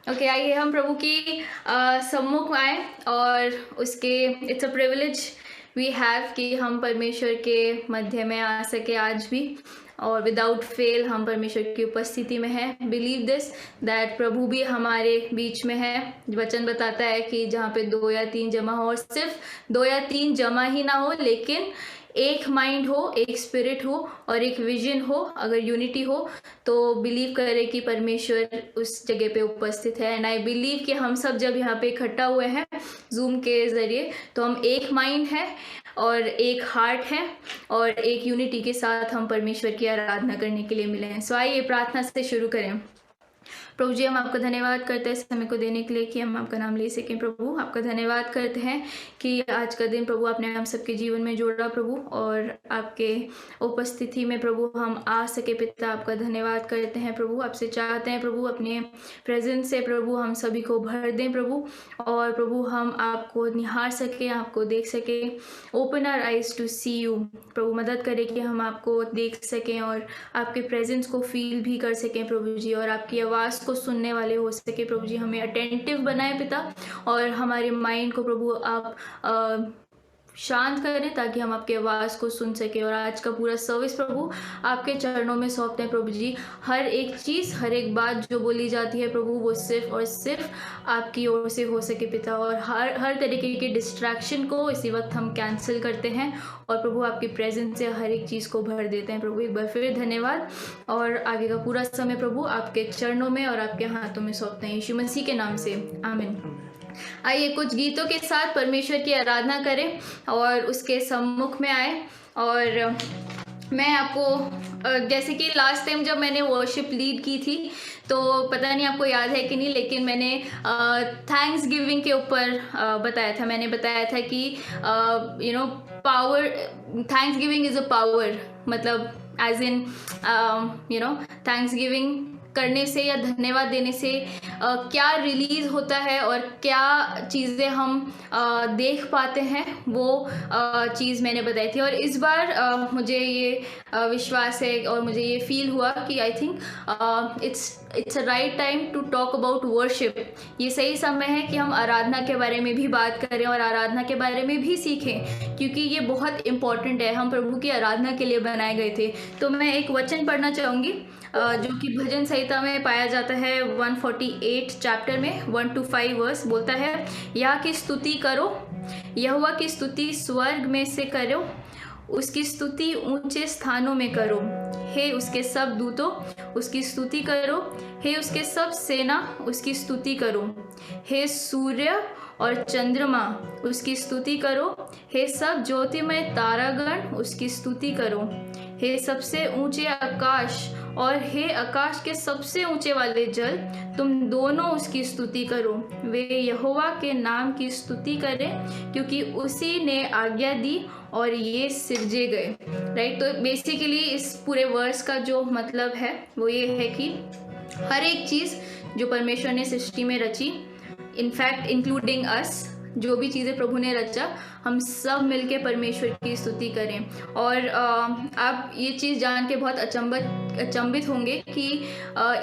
Okay, आइए हम प्रभु की सम्मुख आए और उसके it's a privilege we have कि हम परमेश्वर के मध्य में आ सके आज भी, और विदाउट फेल हम परमेश्वर की उपस्थिति में हैं। बिलीव दिस दैट प्रभु भी हमारे बीच में है। वचन बताता है कि जहाँ पे 2 या 3 जमा हो, और सिर्फ 2 या 3 जमा ही ना हो, लेकिन एक माइंड हो, एक स्पिरिट हो और एक विजन हो, अगर यूनिटी हो तो बिलीव करें कि परमेश्वर उस जगह पे उपस्थित है। एंड आई बिलीव कि हम सब जब यहाँ पे इकट्ठा हुए हैं जूम के ज़रिए, तो हम एक माइंड है और एक हार्ट है और एक यूनिटी के साथ हम परमेश्वर की आराधना करने के लिए मिले हैं। सो आइए प्रार्थना से शुरू करें। प्रभु जी, हम आपका धन्यवाद करते हैं समय को देने के लिए कि हम आपका नाम ले सकें। प्रभु आपका धन्यवाद करते हैं कि आज का दिन प्रभु आपने हम सबके जीवन में जोड़ा प्रभु, और आपके उपस्थिति में प्रभु हम आ सके। पिता आपका धन्यवाद करते हैं प्रभु, आपसे चाहते हैं प्रभु अपने प्रेजेंस से प्रभु हम सभी को भर दें प्रभु, और प्रभु हम आपको निहार सके, आपको देख सके। Open our eyes to see you प्रभु, मदद करें कि हम आपको देख सकें और आपके प्रेजेंस को फील भी कर सकें प्रभु जी, और आपकी आवाज़ को सुनने वाले हो सके प्रभु जी। हमें अटेंटिव बनाए पिता, और हमारे माइंड को प्रभु आप शांत करें ताकि हम आपकी आवाज़ को सुन सके। और आज का पूरा सर्विस प्रभु आपके चरणों में सौंपते हैं प्रभु जी। हर एक चीज़, हर एक बात जो बोली जाती है प्रभु, वो सिर्फ और सिर्फ आपकी ओर से हो सके पिता, और हर तरीके के डिस्ट्रैक्शन को इसी वक्त हम कैंसिल करते हैं और प्रभु आपकी प्रेजेंस से हर एक चीज़ को भर देते हैं प्रभु। एक बार फिर धन्यवाद, और आगे का पूरा समय प्रभु आपके चरणों में और आपके हाथों में सौंपते हैं, यीशु मसीह के नाम से, आमीन। आइए कुछ गीतों के साथ परमेश्वर की आराधना करें और उसके सम्मुख में आए। और मैं आपको जैसे कि लास्ट टाइम जब मैंने वर्शिप लीड की थी, तो पता नहीं आपको याद है कि नहीं, लेकिन मैंने थैंक्स गिविंग के ऊपर बताया था। मैंने बताया था कि power, thanks giving is a power, मतलब एज इन थैंक्स गिविंग करने से या धन्यवाद देने से क्या रिलीज होता है और क्या चीज़ें हम देख पाते हैं, वो चीज़ मैंने बताई थी। और इस बार मुझे ये विश्वास है और मुझे ये फील हुआ कि I think it's a right time to talk about worship. ये सही समय है कि हम आराधना के बारे में भी बात करें और आराधना के बारे में भी सीखें, क्योंकि ये बहुत इम्पॉर्टेंट है। हम प्रभु की आराधना के लिए बनाए गए थे। तो मैं एक वचन पढ़ना चाहूँगी जो कि भजन संहिता में पाया जाता है 148 चैप्टर में 1 to 5 वर्स। बोलता है, यह की स्तुति करो, यहोवा की स्तुति स्वर्ग में से करो, उसकी स्तुति ऊंचे स्थानों में करो। हे उसके सब दूतों, उसकी स्तुति करो। हे उसके सब सेना, उसकी स्तुति करो। हे सूर्य और चंद्रमा, उसकी स्तुति करो। हे सब ज्योतिमय तारागण, उसकी स्तुति करो। हे सबसे ऊंचे आकाश और हे आकाश के सबसे ऊंचे वाले जल, तुम दोनों उसकी स्तुति करो। वे यहोवा के नाम की स्तुति करें, क्योंकि उसी ने आज्ञा दी और ये सिरजे गए। राइट, तो बेसिकली इस पूरे वर्स का जो मतलब है वो ये है कि हर एक चीज़ जो परमेश्वर ने सृष्टि में रची, इनफैक्ट इंक्लूडिंग अस, जो भी चीज़ें प्रभु ने रचा, हम सब मिलके परमेश्वर की स्तुति करें। और आप ये चीज़ जान के बहुत अचंभित होंगे कि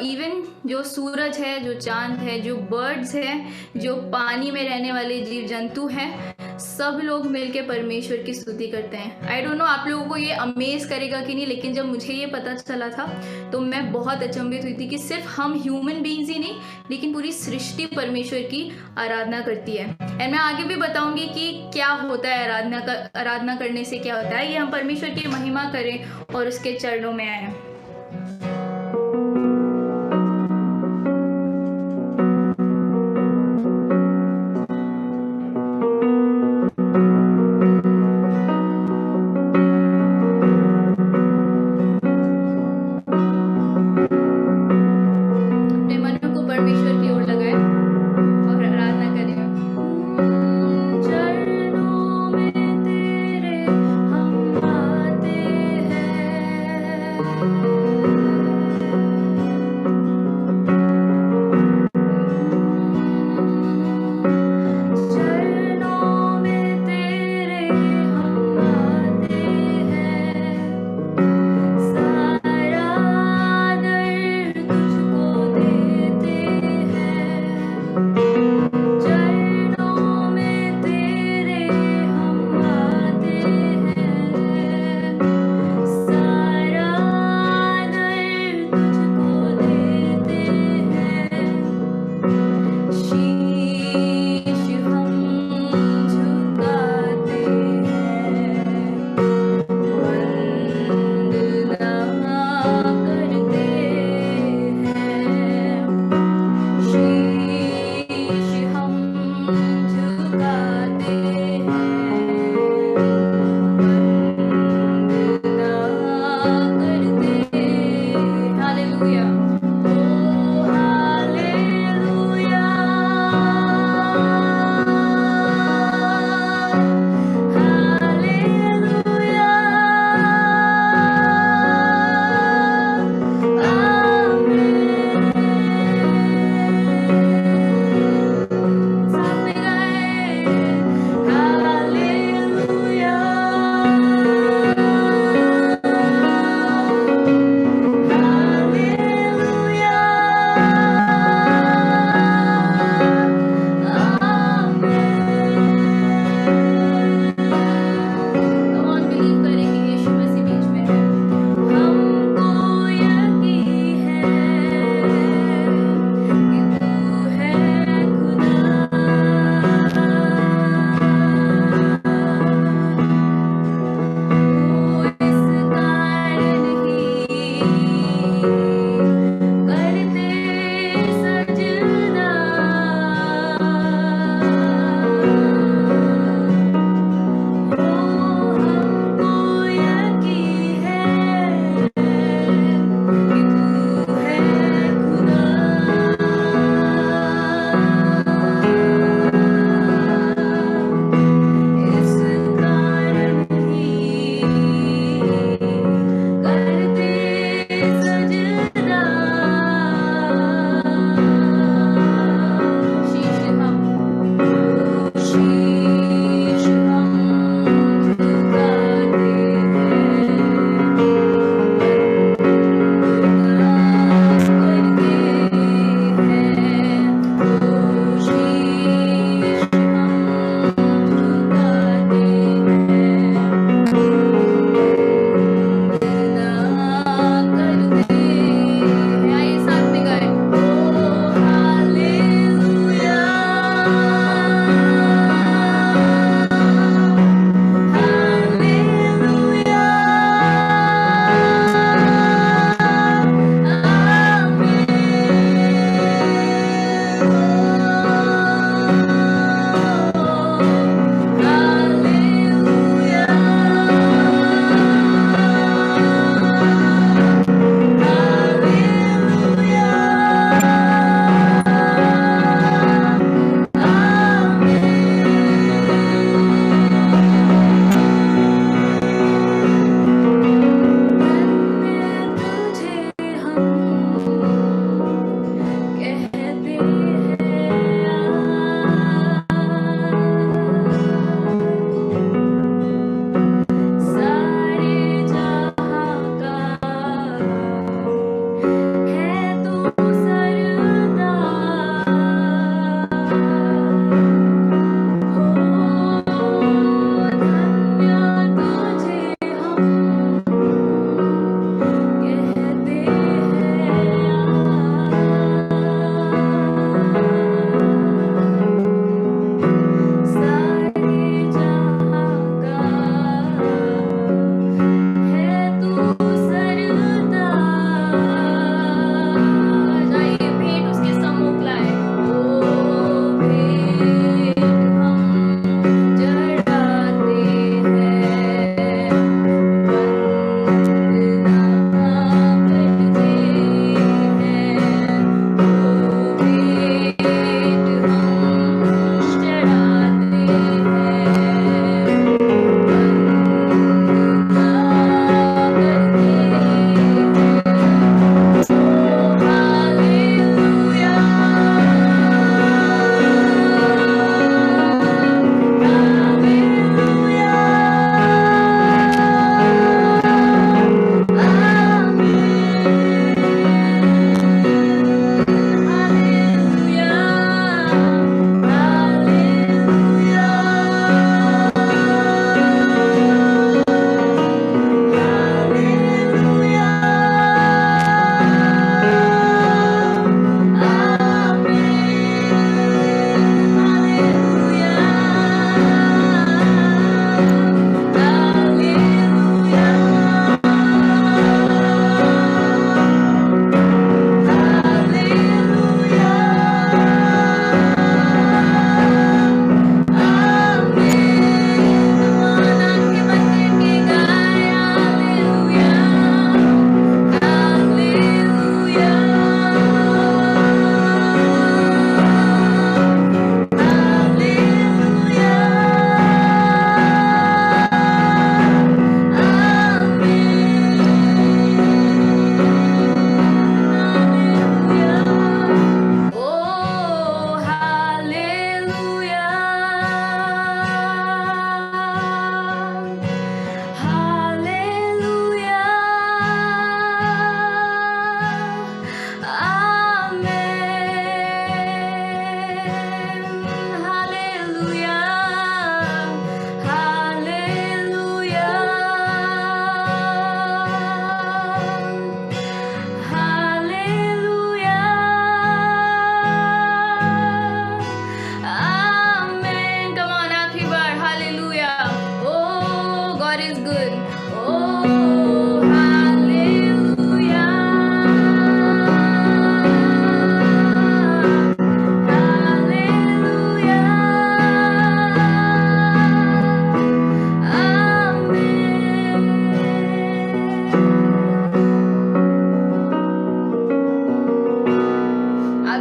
इवन जो सूरज है, जो चांद है, जो बर्ड्स हैं, जो पानी में रहने वाले जीव जंतु हैं, सब लोग मिलके परमेश्वर की स्तुति करते हैं। आई डोंट नो आप लोगों को ये अमेज करेगा कि नहीं, लेकिन जब मुझे ये पता चला था तो मैं बहुत अचंभित हुई थी कि सिर्फ हम ह्यूमन बीइंग्स ही नहीं, लेकिन पूरी सृष्टि परमेश्वर की आराधना करती है। एंड मैं आगे भी बताऊंगी कि क्या होता है आराधना करने से क्या होता है। ये हम परमेश्वर की महिमा करें और उसके चरणों में आए। अपने मन को परमेश्वर की ओर लगाए और आराधना करें। चरणों में तेरे हम आते हैं, हालेलुया ओ हालेलुया हालेलुया आमीन साथ में गाएं हालेलुया हालेलुया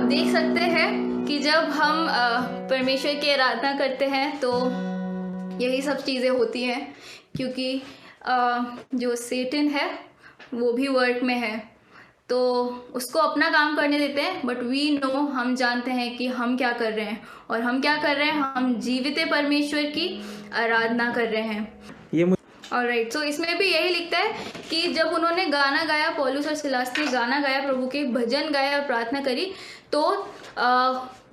देख सकते हैं कि जब हम परमेश्वर की आराधना करते हैं तो यही सब चीज़ें होती हैं, क्योंकि जो सेटन है वो भी वर्क में है, तो उसको अपना काम करने देते हैं। बट वी नो, हम जानते हैं कि हम क्या कर रहे हैं, और हम क्या कर रहे हैं, हम जीवित परमेश्वर की आराधना कर रहे हैं। ये ऑलराइट, सो इसमें भी यही लिखता है कि जब उन्होंने गाना गाया, पौलुस और सिलास ने गाना गाया, प्रभु के भजन गाया और प्रार्थना करी, तो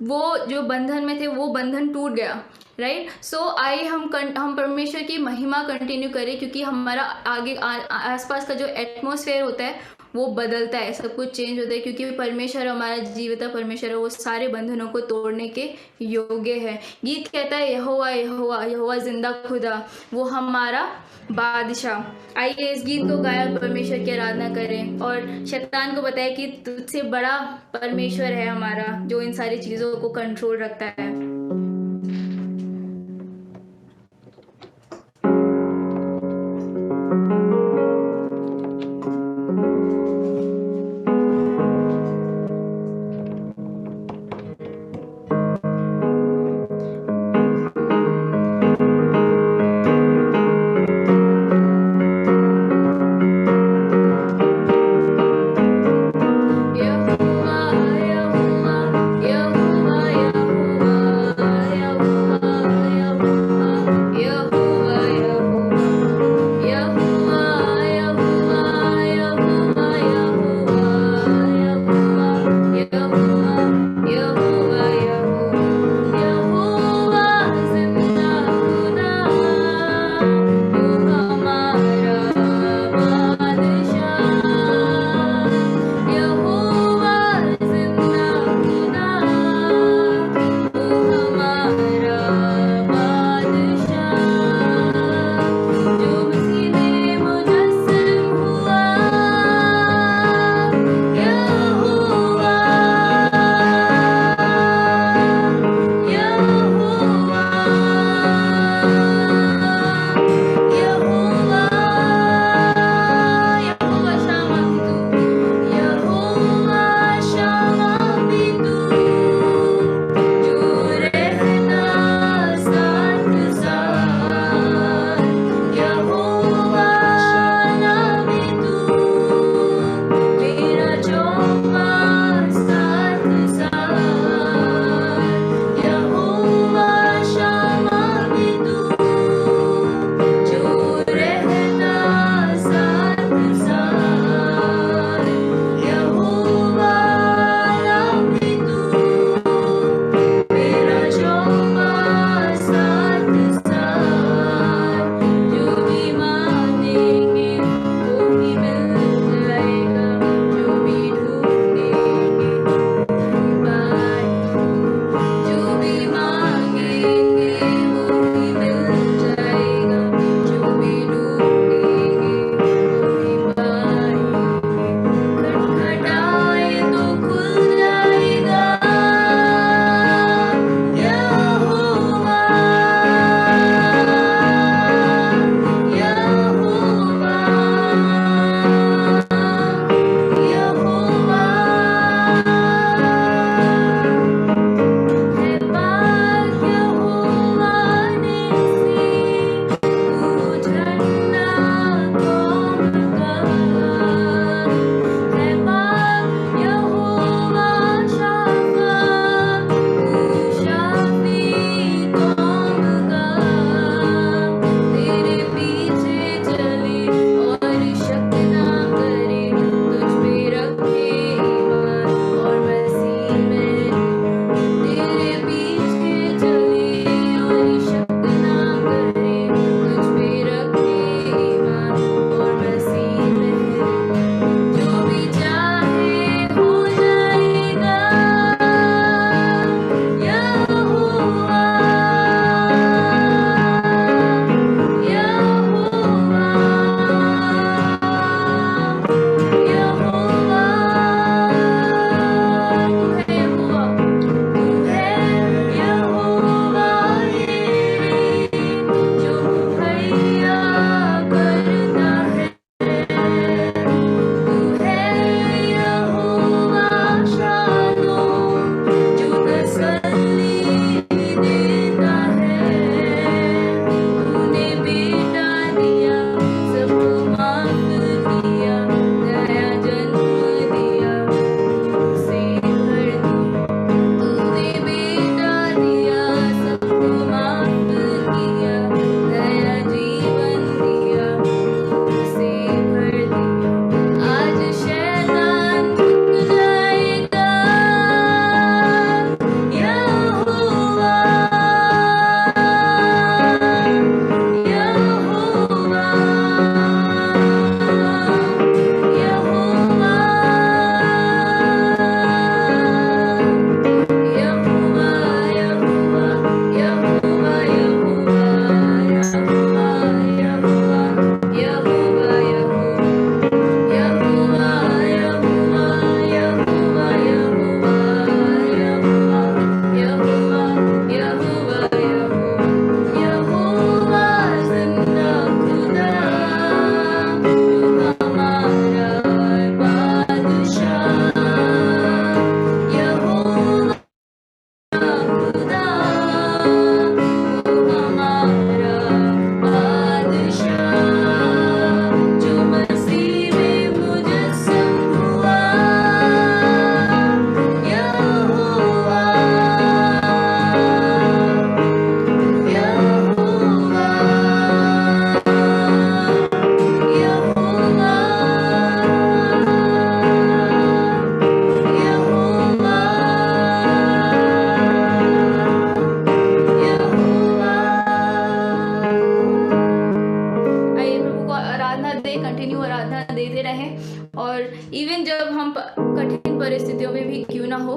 वो जो बंधन में थे वो बंधन टूट गया। राइट, सो आइए हम परमेश्वर की महिमा कंटिन्यू करें, क्योंकि हमारा आगे आसपास का जो एटमॉस्फेयर होता है वो बदलता है, सब कुछ चेंज होता है, क्योंकि परमेश्वर हमारा जीविता परमेश्वर है, वो सारे बंधनों को तोड़ने के योग्य है। गीत कहता है यहोवा यहोवा यहोवा जिंदा खुदा, वो हमारा बादशाह। आइए इस गीत को गाया परमेश्वर की आराधना करें, और शैतान को बताए कि तुझसे बड़ा परमेश्वर है हमारा, जो इन सारी चीज़ों को कंट्रोल रखता है। यहोवा यहोवा यहोवा यहोवा कठिन परिस्थितियों में भी क्यों ना हो,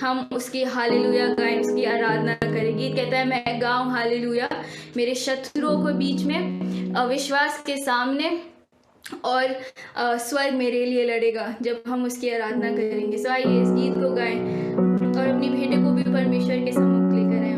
हम उसकी हालेलुया गाएं, उसकी आराधना करें। गीत कहता है मैं गाऊं हालेलुया मेरे शत्रुओं के बीच में, अविश्वास के सामने, और स्वर्ग मेरे लिए लड़ेगा जब हम उसकी आराधना करेंगे। सो आइए इस गीत को गाएं और अपनी भेंट को भी परमेश्वर के सम्मुख लेकर आएं।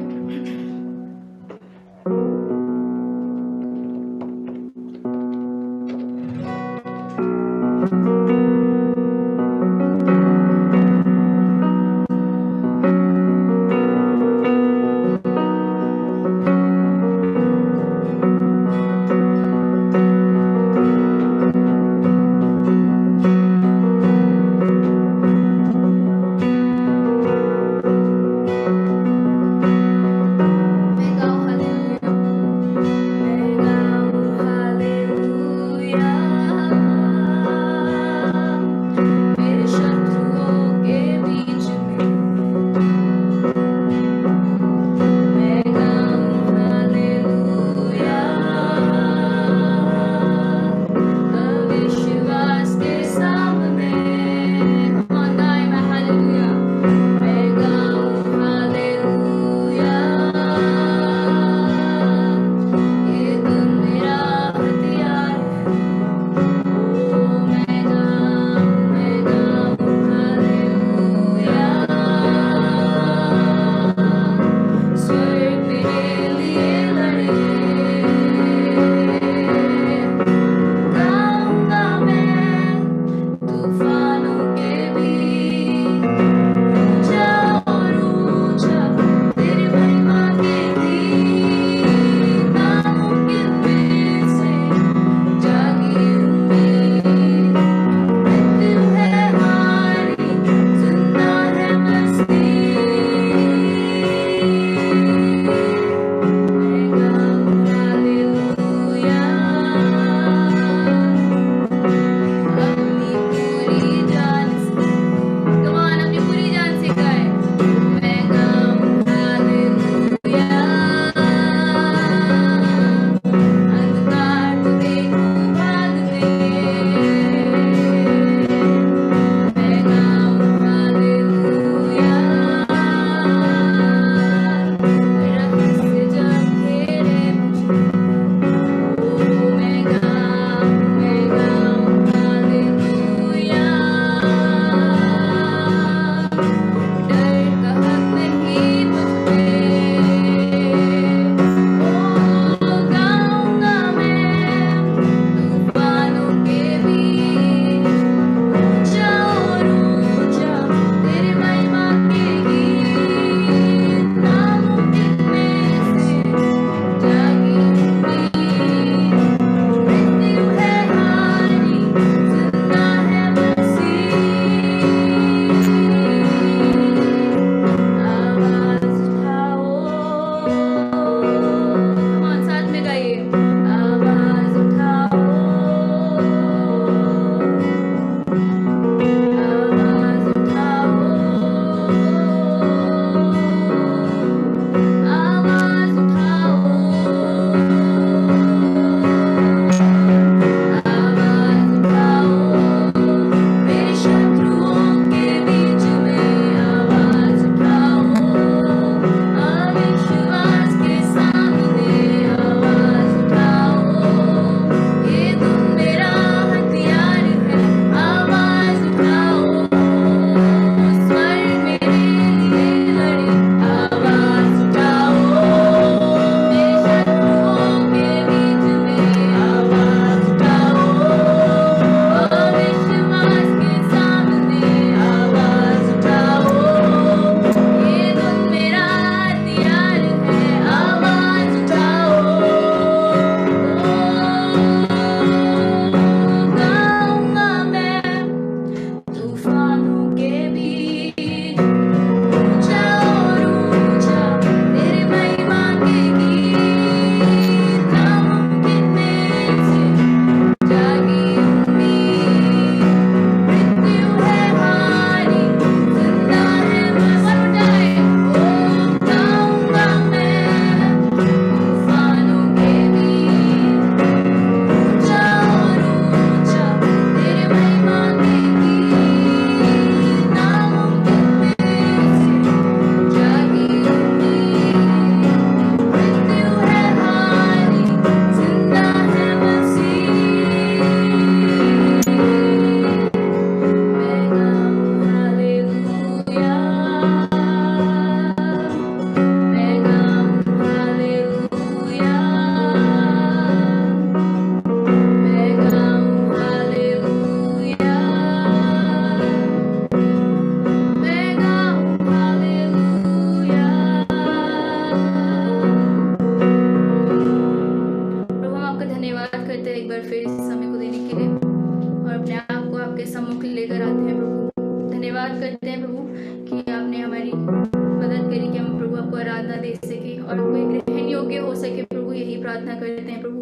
धन्यवाद करते हैं प्रभु कि आपने हमारी मदद करी कि हम प्रभु आपको आराधना दे सके और कोई ग्रहण योग्य हो सके प्रभु, यही प्रार्थना करते हैं प्रभु।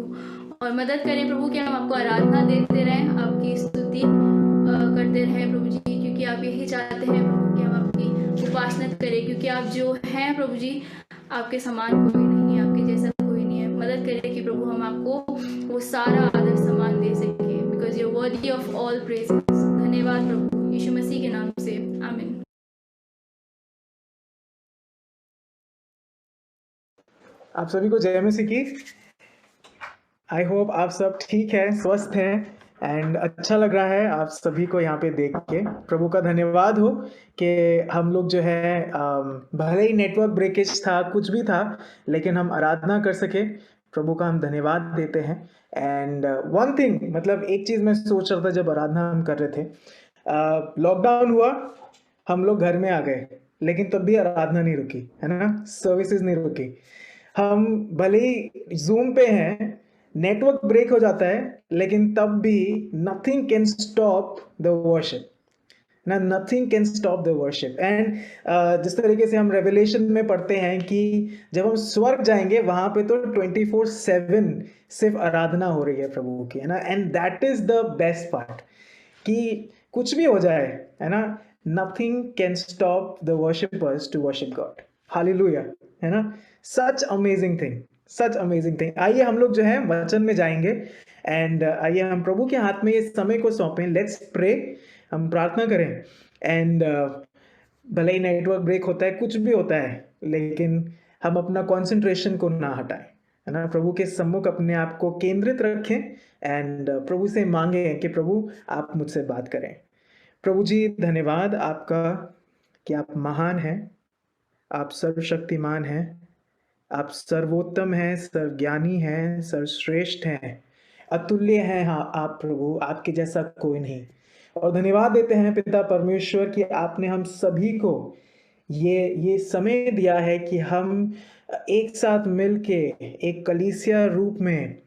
और मदद करें प्रभु कि हम आपको आराधना देते रहें, आपकी स्तुति करते रहें प्रभु जी, क्योंकि आप यही चाहते हैं प्रभु कि हम आपकी उपासना करें, क्योंकि आप जो हैं प्रभु जी आपके समान कोई नहीं, आपके जैसा कोई नहीं है। मदद करें कि प्रभु हम आपको वो सारा आदर सम्मान दे सके, because you are worthy of all praises. धन्यवाद प्रभु, यीशु मसीह के नाम से, आमीन। आप सभी को जय मसीह की। आई होप आप सब ठीक है, स्वस्थ हैं एंड अच्छा लग रहा है आप सभी को यहाँ पे देख के। प्रभु का धन्यवाद हो कि हम लोग जो है भले ही नेटवर्क ब्रेकेज था, कुछ भी था, लेकिन हम आराधना कर सके। प्रभु का हम धन्यवाद देते हैं। एंड वन थिंग, मतलब एक चीज़ मैं सोच रहा था जब आराधना हम कर रहे थे, लॉकडाउन हुआ, हम लोग घर में आ गए, लेकिन तब भी आराधना नहीं रुकी, है ना, सर्विसेज नहीं रुकी। हम भले ही जूम पे हैं, नेटवर्क ब्रेक हो जाता है, लेकिन तब भी nothing can stop the worship ना, nothing can stop the worship. And जिस तरीके से हम रेवलेशन में पढ़ते हैं कि जब हम स्वर्ग जाएंगे वहां पे तो 24/7 सिर्फ आराधना हो रही है प्रभु की, है ना। And that is the best part कि कुछ भी हो जाए, है ना, nothing can stop the worshippers to worship God. Hallelujah, है ना। Such amazing thing, such amazing thing. आइए हम लोग जो है वचन में जाएंगे एंड आइए हम प्रभु के हाथ में इस समय को सौंपें। लेट्स प्रे, हम प्रार्थना करें। एंड भले ही नेटवर्क ब्रेक होता है, कुछ भी होता है, लेकिन हम अपना कंसंट्रेशन को ना हटाएं, है ना। प्रभु के सम्मुख अपने आप को केंद्रित रखें एंड प्रभु से मांगे कि प्रभु आप मुझसे बात करें। प्रभु जी धन्यवाद आपका कि आप महान हैं, आप सर्वशक्तिमान हैं, आप सर्वोत्तम हैं, सर्वज्ञानी हैं, सर्वश्रेष्ठ हैं, अतुल्य हैं। हाँ आप प्रभु, आपके जैसा कोई नहीं। और धन्यवाद देते हैं पिता परमेश्वर कि आपने हम सभी को ये समय दिया है कि हम एक साथ मिलके एक कलीसिया रूप में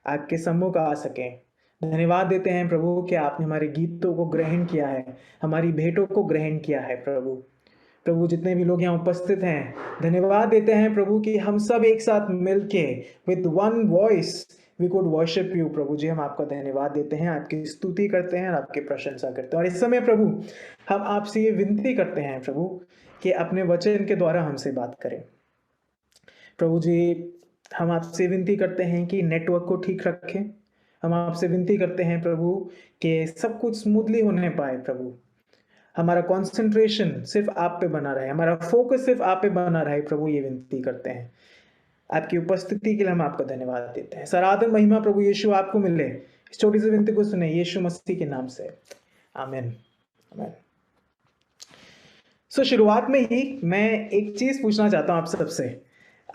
आपके सम्मुख आ सकें। धन्यवाद देते हैं प्रभु कि आपने हमारे गीतों को ग्रहण किया है, हमारी भेंटों को ग्रहण किया है प्रभु। प्रभु जितने भी लोग यहाँ उपस्थित हैं, धन्यवाद देते हैं प्रभु कि हम सब एक साथ मिलके with one voice we could worship you. प्रभु जी हम आपका धन्यवाद देते हैं, आपकी स्तुति करते हैं, आपकी प्रशंसा करते हैं। और इस समय प्रभु हम आपसे ये विनती करते हैं प्रभु कि अपने वचन के द्वारा हमसे बात करें। प्रभु जी हम आपसे विनती करते हैं कि नेटवर्क को ठीक रखें। हम आपसे विनती करते हैं प्रभु कि सब कुछ स्मूथली होने पाए। प्रभु हमारा कंसंट्रेशन सिर्फ आप पे बना रहे, हमारा फोकस सिर्फ आप पे बना रहे। प्रभु ये विनती करते हैं। आपकी उपस्थिति के लिए हम आपका धन्यवाद देते हैं। सराधन महिमा प्रभु यीशु आपको मिले। इस छोटी सी विनती को सुने यीशु मसीह के नाम से, आमीन, आमीन। सो शुरुआत में ही मैं एक चीज पूछना चाहता हूं आप सबसे।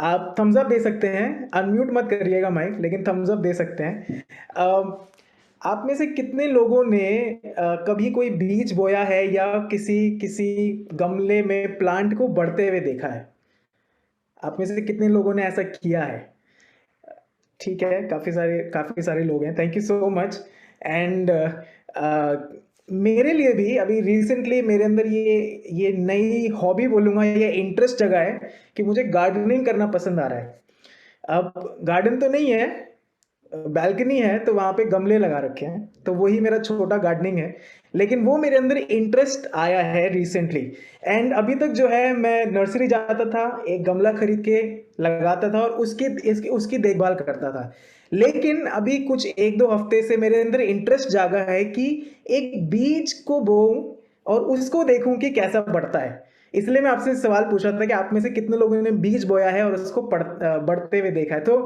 आप थम्स अप दे सकते हैं, अनम्यूट मत करिएगा माइक, लेकिन थम्स अप दे सकते हैं। आप में से कितने लोगों ने कभी कोई बीज बोया है या किसी गमले में प्लांट को बढ़ते हुए देखा है? आप में से कितने लोगों ने ऐसा किया है? ठीक है, काफी सारे लोग हैं। Thank you so much. And मेरे लिए भी अभी रिसेंटली मेरे अंदर ये नई हॉबी बोलूँगा, ये इंटरेस्ट जगा है कि मुझे गार्डनिंग करना पसंद आ रहा है। अब गार्डन तो नहीं है, बैल्कनी है, तो वहाँ पे गमले लगा रखे हैं, तो वही मेरा छोटा गार्डनिंग है। लेकिन वो मेरे अंदर इंटरेस्ट आया है रिसेंटली। एंड अभी तक जो है मैं नर्सरी जाता था, एक गमला खरीद के लगाता था और उसकी देखभाल करता था। लेकिन अभी कुछ 1-2 हफ्ते से मेरे अंदर इंटरेस्ट जागा है कि एक बीज को बोऊं और उसको देखूं कि कैसा बढ़ता है। इसलिए मैं आपसे सवाल पूछा था कि आप में से कितने लोगों ने बीज बोया है और उसको बढ़ते हुए देखा है। तो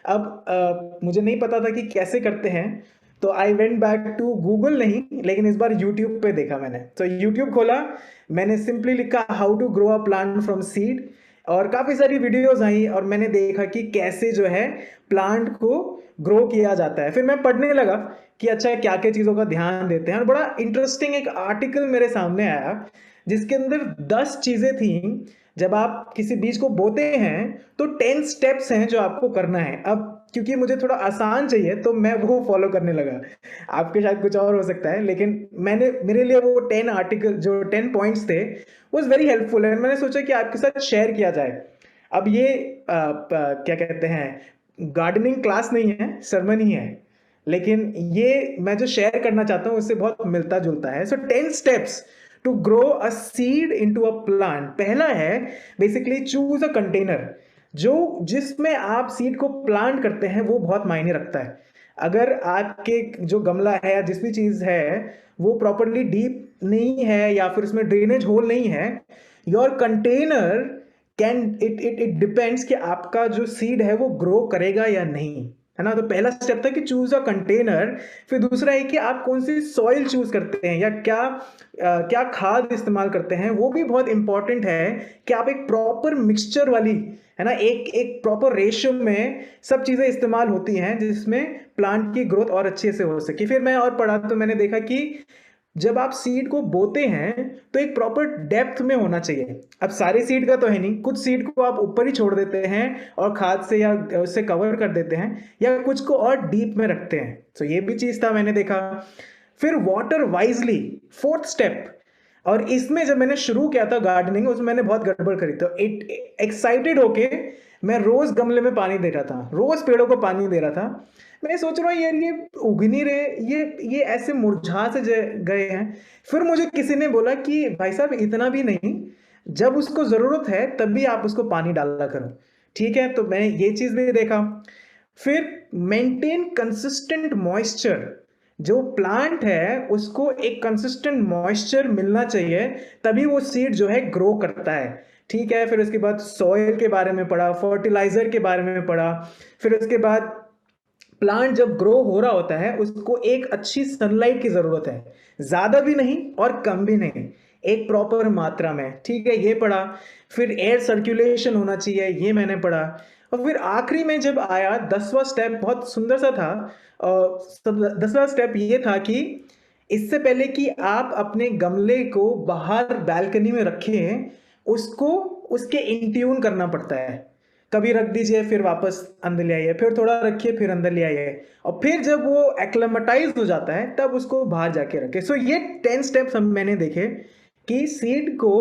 अब मुझे नहीं पता था कि कैसे करते हैं, तो I went back to Google, नहीं लेकिन इस बार यूट्यूब पे देखा मैंने। तो यूट्यूब खोला, मैंने सिंपली लिखा how to grow a plant from seed, और काफ़ी सारी वीडियोस आई और मैंने देखा कि कैसे जो है प्लांट को ग्रो किया जाता है। फिर मैं पढ़ने लगा कि अच्छा क्या क्या चीज़ों का ध्यान देते हैं, और बड़ा इंटरेस्टिंग एक आर्टिकल मेरे सामने आया जिसके अंदर 10 चीज़ें थी। जब आप किसी बीज को बोते हैं तो 10 स्टेप्स हैं जो आपको करना है। अब क्योंकि मुझे थोड़ा आसान चाहिए तो मैं वो फॉलो करने लगा। आपके शायद कुछ और हो सकता है, लेकिन मेरे लिए वो 10 आर्टिकल जो 10 पॉइंट्स थे वाज वेरी हेल्पफुल, एंड मैंने सोचा कि आपके साथ शेयर किया जाए। अब ये क्या कहते हैं, गार्डनिंग क्लास नहीं है, सरमन ही है, लेकिन ये मैं जो शेयर करना चाहता हूँ उससे बहुत मिलता जुलता है। So 10 steps to grow a seed into a plant. पहला है बेसिकली चूज अ कंटेनर, जो जिसमें आप सीड को प्लांट करते हैं वो बहुत मायने रखता है। अगर आपके जो गमला है या जिस भी चीज है वो प्रॉपरली डीप नहीं है या फिर उसमें ड्रेनेज होल नहीं है, your container can it depends कि आपका जो सीड है वो ग्रो करेगा या नहीं, है ना। तो पहला स्टेप था कि चूज अ कंटेनर। फिर दूसरा है कि आप कौन सी सॉइल चूज करते हैं या क्या खाद इस्तेमाल करते हैं, वो भी बहुत इंपॉर्टेंट है कि आप एक प्रॉपर मिक्सचर वाली, है ना, एक एक प्रॉपर रेशियो में सब चीजें इस्तेमाल होती हैं जिसमें प्लांट की ग्रोथ और अच्छे से हो सके। फिर मैं और पढ़ा तो मैंने देखा कि जब आप सीड को बोते हैं तो एक प्रॉपर डेप्थ में होना चाहिए। अब सारे सीड का तो है नहीं, कुछ सीड को आप ऊपर ही छोड़ देते हैं और खाद से या उससे कवर कर देते हैं, या कुछ को और डीप में रखते हैं। तो ये भी चीज था मैंने देखा। फिर वाटर वाइजली, फोर्थ स्टेप। और इसमें जब मैंने शुरू किया था गार्डनिंग, उसमें मैंने बहुत गड़बड़ करी। तो इट एक्साइटेड होके मैं रोज गमले में पानी दे रहा था, रोज पेड़ों को पानी दे रहा था। मैं सोच रहा हूँ यार ये उग नहीं रहे, ये ऐसे मुरझा से गए हैं। फिर मुझे किसी ने बोला कि भाई साहब इतना भी नहीं, जब उसको जरूरत है तभी आप उसको पानी डाला करो। ठीक है, तो मैंने ये चीज भी देखा। फिर मेंटेन कंसिस्टेंट मॉइस्चर। जो प्लांट है उसको एक कंसिस्टेंट मॉइस्चर मिलना चाहिए, तभी वो सीड जो है ग्रो करता है। ठीक है, फिर उसके बाद सॉइल के बारे में पढ़ा, फर्टिलाइजर के बारे में पढ़ा। फिर उसके बाद प्लांट जब ग्रो हो रहा होता है उसको एक अच्छी सनलाइट की जरूरत है, ज्यादा भी नहीं और कम भी नहीं, एक प्रॉपर मात्रा में। ठीक है, ये पढ़ा। फिर एयर सर्कुलेशन होना चाहिए, ये मैंने पढ़ा। और फिर आखिरी में जब आया 10वां स्टेप, बहुत सुंदर सा था। और 10वां स्टेप ये था कि इससे पहले कि आप अपने गमले को बाहर बैल्कनी में रखें, उसको उसके इंट्यून करना पड़ता है। कभी रख दीजिए फिर वापस अंदर ले आइए, फिर थोड़ा रखिए फिर अंदर ले आइए, और फिर जब वो एक्लेमेटाइज हो जाता है तब उसको बाहर जाके रखे। सो ये 10 स्टेप्स हम मैंने देखे कि सीड को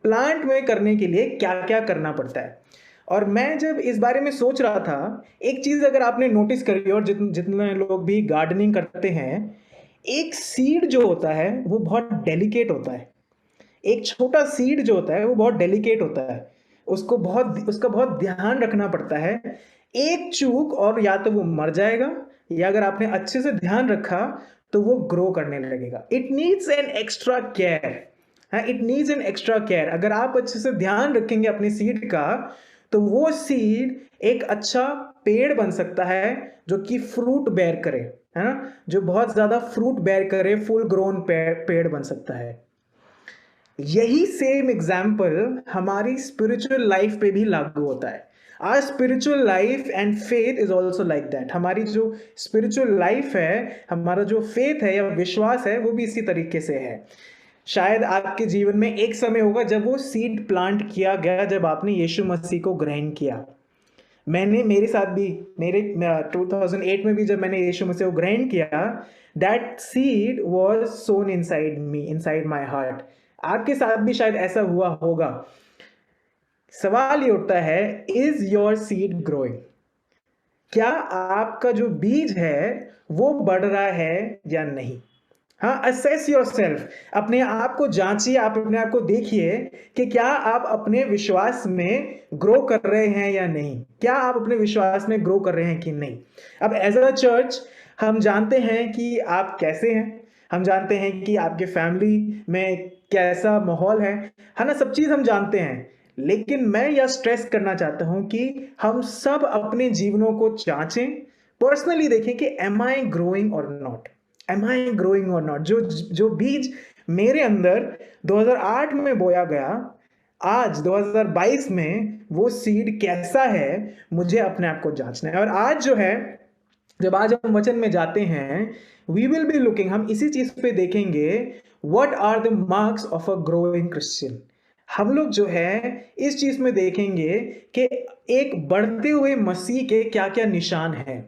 प्लांट में करने के लिए क्या क्या करना पड़ता है। और मैं जब इस बारे में सोच रहा था, एक चीज अगर आपने नोटिस करी और जितने लोग भी गार्डनिंग करते हैं, एक सीड जो होता है वो बहुत डेलिकेट होता है। एक छोटा सीड जो होता है वो बहुत डेलिकेट होता है, उसका बहुत ध्यान रखना पड़ता है। एक चूक और या तो वो मर जाएगा, या अगर आपने अच्छे से ध्यान रखा तो वो ग्रो करने लगेगा। It needs an extra care. हाँ, it needs an extra care. अगर आप अच्छे से ध्यान रखेंगे अपने सीड का, तो वो सीड एक अच्छा पेड़ बन सकता है जो कि फ्रूट बेयर करे, है ना, जो बहुत ज्यादा फ्रूट बेयर करे, फुल ग्रोन पेड़ बन सकता है। यही सेम एग्जाम्पल हमारी स्पिरिचुअल लाइफ पे भी लागू होता है। Our spiritual life and faith is also like that. हमारी जो स्पिरिचुअल लाइफ है, हमारा जो फेथ है या विश्वास है, वो भी इसी तरीके से है। शायद आपके जीवन में एक समय होगा जब वो सीड प्लांट किया गया, जब आपने यीशु मसीह को ग्रहण किया। मेरे साथ भी, मेरे 2008 में भी जब मैंने यीशु मसीह को ग्रहण किया, that seed was sown inside me, inside my heart. आपके साथ भी शायद ऐसा हुआ होगा। सवाल ये उठता है, इज योर सीड ग्रोइंग? क्या आपका जो बीज है वो बढ़ रहा है या नहीं? हाँ, असेस योरसेल्फ। अपने आप को जांचिए, आप अपने आप को देखिए कि क्या आप अपने विश्वास में ग्रो कर रहे हैं या नहीं। क्या आप अपने विश्वास में ग्रो कर रहे हैं कि नहीं। अब एज अ चर्च हम जानते हैं कि आप कैसे हैं, हम जानते हैं कि आपके फैमिली में कैसा माहौल है ना, सब चीज हम जानते हैं। लेकिन मैं यह स्ट्रेस करना चाहता हूं कि हम सब अपने जीवनों को जांचें, पर्सनली देखें कि एम आई ग्रोइंग और नॉट, एम आई ग्रोइंग और नॉट। जो बीज मेरे अंदर 2008 में बोया गया, आज 2022 में वो सीड कैसा है, मुझे अपने आप को जांचना है। और आज जो है, जब आज हम वचन में जाते हैं, वी विल बी लुकिंग, हम इसी चीज पे देखेंगे, what are the marks of a growing Christian. हम लोग जो है इस चीज में देखेंगे कि एक बढ़ते हुए मसीह के क्या क्या निशान हैं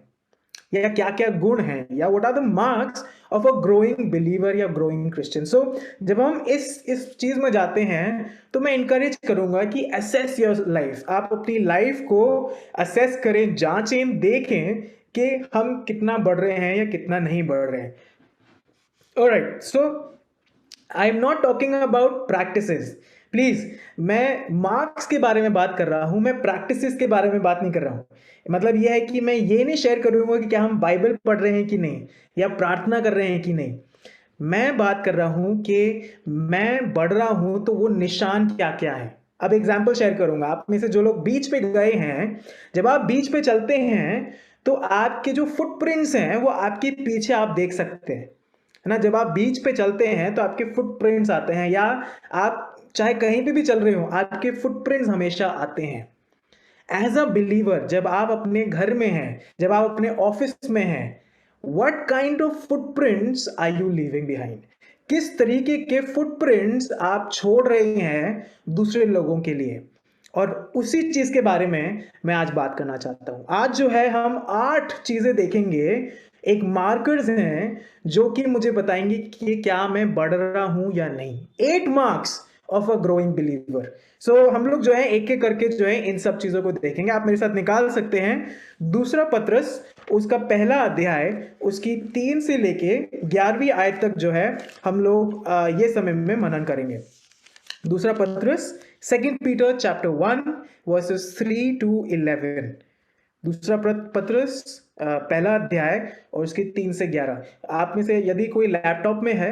या क्या क्या गुण हैं या what are the marks of a growing believer या ग्रोइंग क्रिश्चियन। सो जब हम इस चीज में जाते हैं तो मैं इंकरेज करूंगा कि असेस योर लाइफ, आप अपनी लाइफ को असेस करें, जांचें, देखें कि हम कितना बढ़ रहे हैं या कितना नहीं बढ़ रहे हैं। Alright, so I am not talking about practices, please. मैं मार्क्स के बारे में बात कर रहा हूं, मैं प्रैक्टिसेस के बारे में बात नहीं कर रहा हूं। मतलब यह है कि मैं ये नहीं शेयर करूंगा कि क्या हम बाइबल पढ़ रहे हैं कि नहीं या प्रार्थना कर रहे हैं कि नहीं। मैं बात कर रहा हूं कि मैं बढ़ रहा हूं तो वो निशान क्या क्या है। अब एग्जाम्पल शेयर करूंगा। आप में से जो लोग बीच पे गए हैं, जब आप बीच पे चलते हैं तो आपके जो फुटप्रिंट्स हैं वो आपके पीछे आप देख सकते हैं, है ना। जब आप बीच पे चलते हैं तो आपके फुटप्रिंट्स आते हैं, या आप चाहे कहीं पे भी चल रहे हो आपके फुटप्रिंट्स हमेशा आते हैं। एज अ बिलीवर जब आप अपने घर में हैं, जब आप अपने ऑफिस में हैं, what kind of footprints are you leaving behind? किस तरीके के फुटप्रिंट्स आप छोड़ रहे हैं दूसरे लोगों के लिए? और उसी चीज के बारे में मैं आज बात करना चाहता हूं। आज जो है हम 8 चीजें देखेंगे, एक मार्कर्स हैं जो कि मुझे बताएंगे कि क्या मैं बढ़ रहा हूं या नहीं। 8 marks of a growing believer. So हम लोग जो है एक एक करके जो है इन सब चीजों को देखेंगे। आप मेरे साथ निकाल सकते हैं दूसरा पत्रस, उसका पहला अध्याय, उसकी 3 से लेके 11वीं आयत तक जो है हम लोग ये समय में मनन करेंगे। दूसरा पत्रस, 2 पीटर चैप्टर 1 वर्सेस 3 to 11। दूसरा पत्रस पहला अध्याय और उसकी 3 से 11। आप में से यदि कोई लैपटॉप में है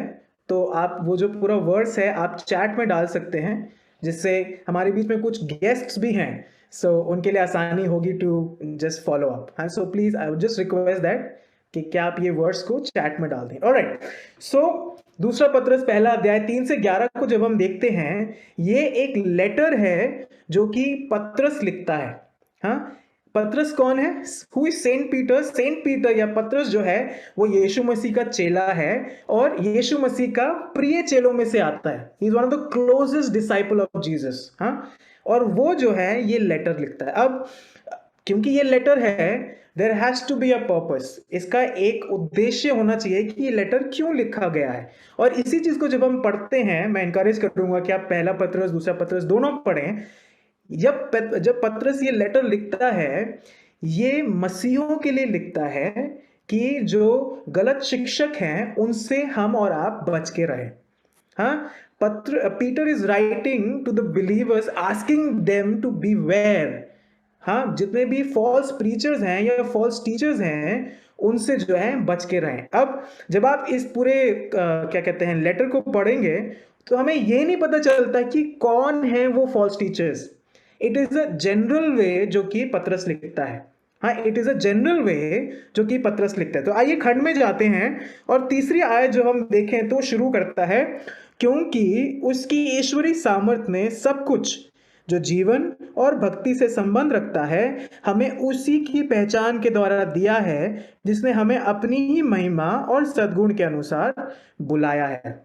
तो आप वो जो पूरा वर्ड्स है आप चैट में डाल सकते हैं, जिससे हमारे बीच में कुछ गेस्ट्स भी हैं, सो उनके लिए आसानी होगी टू जस्ट फॉलो अप। हाँ, so please I would just request that कि क्या आप ये वर्ड्स को चैट में डाल दें। ऑलराइट, सो दूसरा पत्रस पहला अध्याय 3 से 11 को जब हम देखते हैं, ये एक लेटर है जो कि पत्रस लिखता है। हाँ, पत्रस कौन है? Who is Saint Peter? Saint Peter या पत्रस जो है वो यीशु मसीह का चेला है और यीशु मसीह का प्रिय चेलों में से आता है। He is one of the closest disciple of Jesus. हाँ, और वो जो है ये लेटर लिखता है। अब क्योंकि ये लेटर है, there has to be a purpose, इसका एक उद्देश्य होना चाहिए कि ये लेटर क्यों लिखा गया है। और इसी चीज को जब हम पढ़ते हैं, मैं इंकरेज करूंगा कि आप पहला पत्रस दूसरा पत्रस दोनों पढ़ें। जब पत्रस ये लेटर लिखता है, ये मसीहों के लिए लिखता है कि जो गलत शिक्षक हैं उनसे हम और आप बच के रहें। हाँ, Peter is writing to the believers asking them to be aware. हाँ, जितने भी फॉल्स प्रीचर्स हैं या फॉल्स टीचर्स हैं उनसे जो है बच के रहें। अब जब आप इस पूरे क्या कहते हैं लेटर को पढ़ेंगे तो हमें ये नहीं पता चलता कि कौन है वो false teachers. It is a general way जो कि पत्रस लिखता है। हाँ, it is a general way जो कि पत्रस लिखता है। तो आइए खंड में जाते हैं और तीसरी आयत जो हम देखें तो शुरू करता है, क्योंकि उसकी ईश्वरी सामर्थ ने सब कुछ जो जीवन और भक्ति से संबंध रखता है हमें उसी की पहचान के द्वारा दिया है, जिसने हमें अपनी ही महिमा और सद्गुण के अनुसार बुलाया है।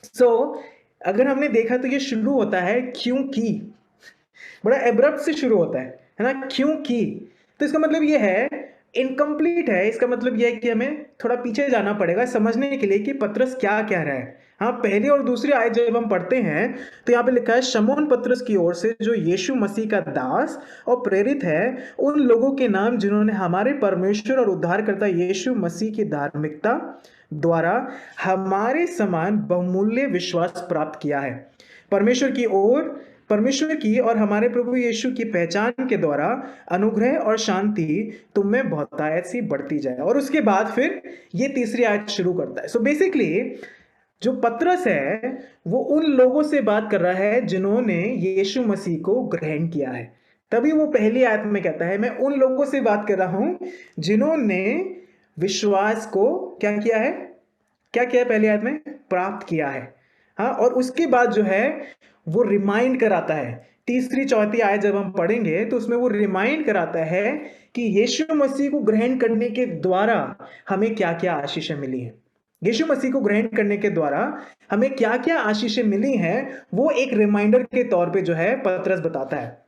सो अगर हमने देखा तो ये शुरू होता है क्योंकि, बड़ा एब्रप्ट से शुरू होता है ना, क्योंकि। तो इसका मतलब ये है इनकम्प्लीट है। इसका मतलब ये है कि हमें थोड़ा पीछे जाना पड़ेगा समझने के लिए कि पत्रस क्या कह रहा है। हाँ, पहली और दूसरी आयत जब हम पढ़ते हैं तो यहाँ पे लिखा है, शमौन पत्रस की ओर से जो यीशु मसीह का दास और प्रेरित है, उन लोगों के नाम जिन्होंने हमारे परमेश्वर और उद्धारकर्ता यीशु मसीह की धार्मिकता द्वारा हमारे समान बहुमूल्य विश्वास प्राप्त किया है। परमेश्वर की और हमारे प्रभु यीशु की पहचान के द्वारा अनुग्रह और शांति तुम में बहुतायत सी बढ़ती जाए। और उसके बाद फिर ये तीसरी आयत शुरू करता है। सो बेसिकली जो पत्रस है वो उन लोगों से बात कर रहा है जिन्होंने यीशु मसीह को ग्रहण किया है। तभी वो पहली आयत में कहता है, मैं उन लोगों से बात कर रहा हूं जिन्होंने विश्वास को क्या किया है? क्या किया है? पहली आयत में प्राप्त किया है। हाँ, और उसके बाद जो है वो रिमाइंड कराता है। तीसरी चौथी आयत जब हम पढ़ेंगे तो उसमें वो रिमाइंड कराता है कि यीशु मसीह को ग्रहण करने के द्वारा हमें क्या क्या आशीषें मिली हैं। यीशु मसीह को ग्रहण करने के द्वारा हमें क्या क्या आशीषें मिली हैं, वो एक रिमाइंडर के तौर पे जो है पतरस बताता है।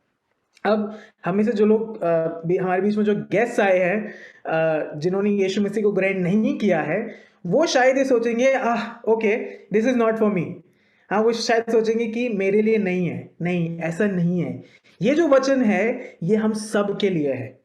अब हमें से जो लोग हमारे बीच में जो गेस्ट आए हैं, जिन्होंने यीशु मसीह को ग्रहण नहीं किया है, वो शायद ये सोचेंगे okay, this is not for me. हाँ, वो शायद सोचेंगे कि मेरे लिए नहीं है। नहीं, ऐसा नहीं है। ये जो वचन है ये हम सब के लिए है।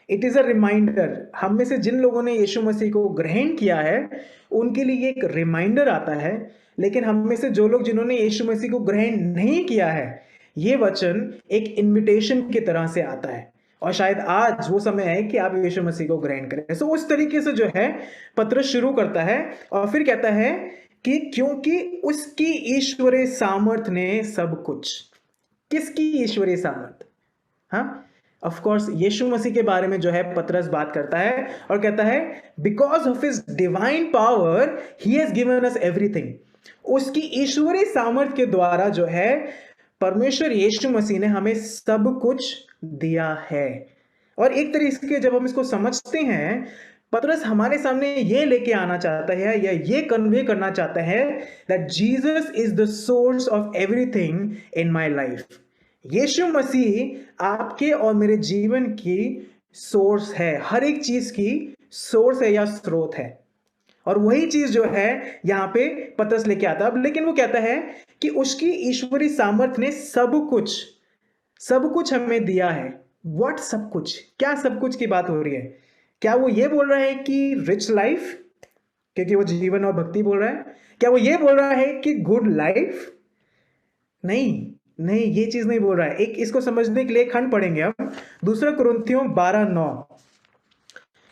It is a reminder. हम में से जिन लोगों ने यीशु मसीह को ग्रहण किया है उनके लिए एक रिमाइंडर आता है, लेकिन हम में से जो लोग जिन्होंने यीशु मसीह को ग्रहण नहीं किया है, ये वचन एक इनविटेशन की तरह से आता है और शायद आज वो समय है कि आप यीशु मसीह को ग्रहण करें। सो उस तरीके से जो है पत्रस शुरू करता है और फिर कहता है कि क्योंकि उसकी ईश्वरीय सामर्थ ने सब कुछ। किसकी ईश्वरीय सामर्थ? हाँ, ऑफ कोर्स यीशु मसीह के बारे में जो है पतरस बात करता है और कहता है because of his divine power he has given us everything. उसकी ईश्वरीय सामर्थ के द्वारा जो है परमेश्वर यीशु मसीह ने हमें सब कुछ दिया है। और एक तरीके से जब हम इसको समझते हैं, पतरस हमारे सामने ये लेके आना चाहता है या ये कन्वे करना चाहता है that Jesus is the source of everything in my life. Yeshu Masih आपके और मेरे जीवन की सोर्स है, हर एक चीज की सोर्स है या स्रोत है। और वही चीज जो है यहां पे पतरस लेके आता है। लेकिन वो कहता है कि उसकी ईश्वरी सामर्थ ने सब कुछ हमें दिया है। व्हाट सब कुछ? क्या सब कुछ की बात हो रही है? क्या वो ये बोल रहा है कि रिच लाइफ, क्योंकि वो जीवन और भक्ति बोल रहा है? क्या वो ये बोल रहा है कि गुड लाइफ? नहीं, नहीं, ये चीज नहीं बोल रहा है। एक इसको समझने के लिए खंड पढ़ेंगे हम, 2 कुरिन्थियों 12:9।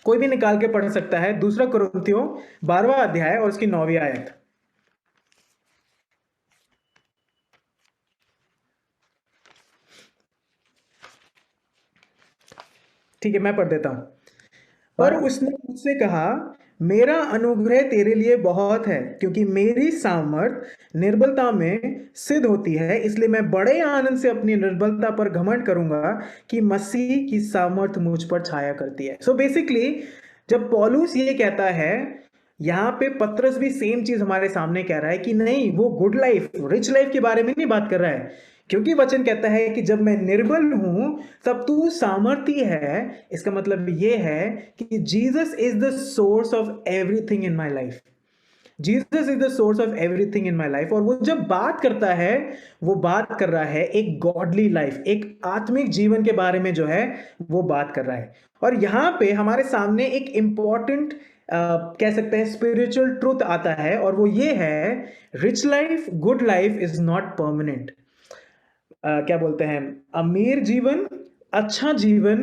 कोई भी निकाल के पढ़ सकता है। 2 कुरिन्थियों 12वां अध्याय और उसकी 9वीं आयत। ठीक है, मैं पढ़ देता हूं। पर उसने मुझसे कहा, मेरा अनुग्रह तेरे लिए बहुत है, क्योंकि मेरी सामर्थ निर्बलता में सिद्ध होती है। इसलिए मैं बड़े आनंद से अपनी निर्बलता पर घमंड करूंगा कि मसीह की सामर्थ मुझ पर छाया करती है। सो बेसिकली जब पौलुस ये कहता है, यहाँ पे पतरस भी सेम चीज हमारे सामने कह रहा है कि नहीं, वो गुड लाइफ, रिच लाइफ के बारे में नहीं बात कर रहा है। क्योंकि वचन कहता है कि जब मैं निर्बल हूं तब तू सामर्थी है। इसका मतलब ये है कि Jesus is the source of everything in my life. Jesus is the source of everything in my life. और वो जब बात करता है, वो बात कर रहा है एक गॉडली लाइफ, एक आत्मिक जीवन के बारे में जो है वो बात कर रहा है। और यहाँ पे हमारे सामने एक इंपॉर्टेंट कह सकते हैं स्पिरिचुअल ट्रूथ आता है, और वो ये है, rich life, good life is not permanent. क्या बोलते हैं, अमीर जीवन, अच्छा जीवन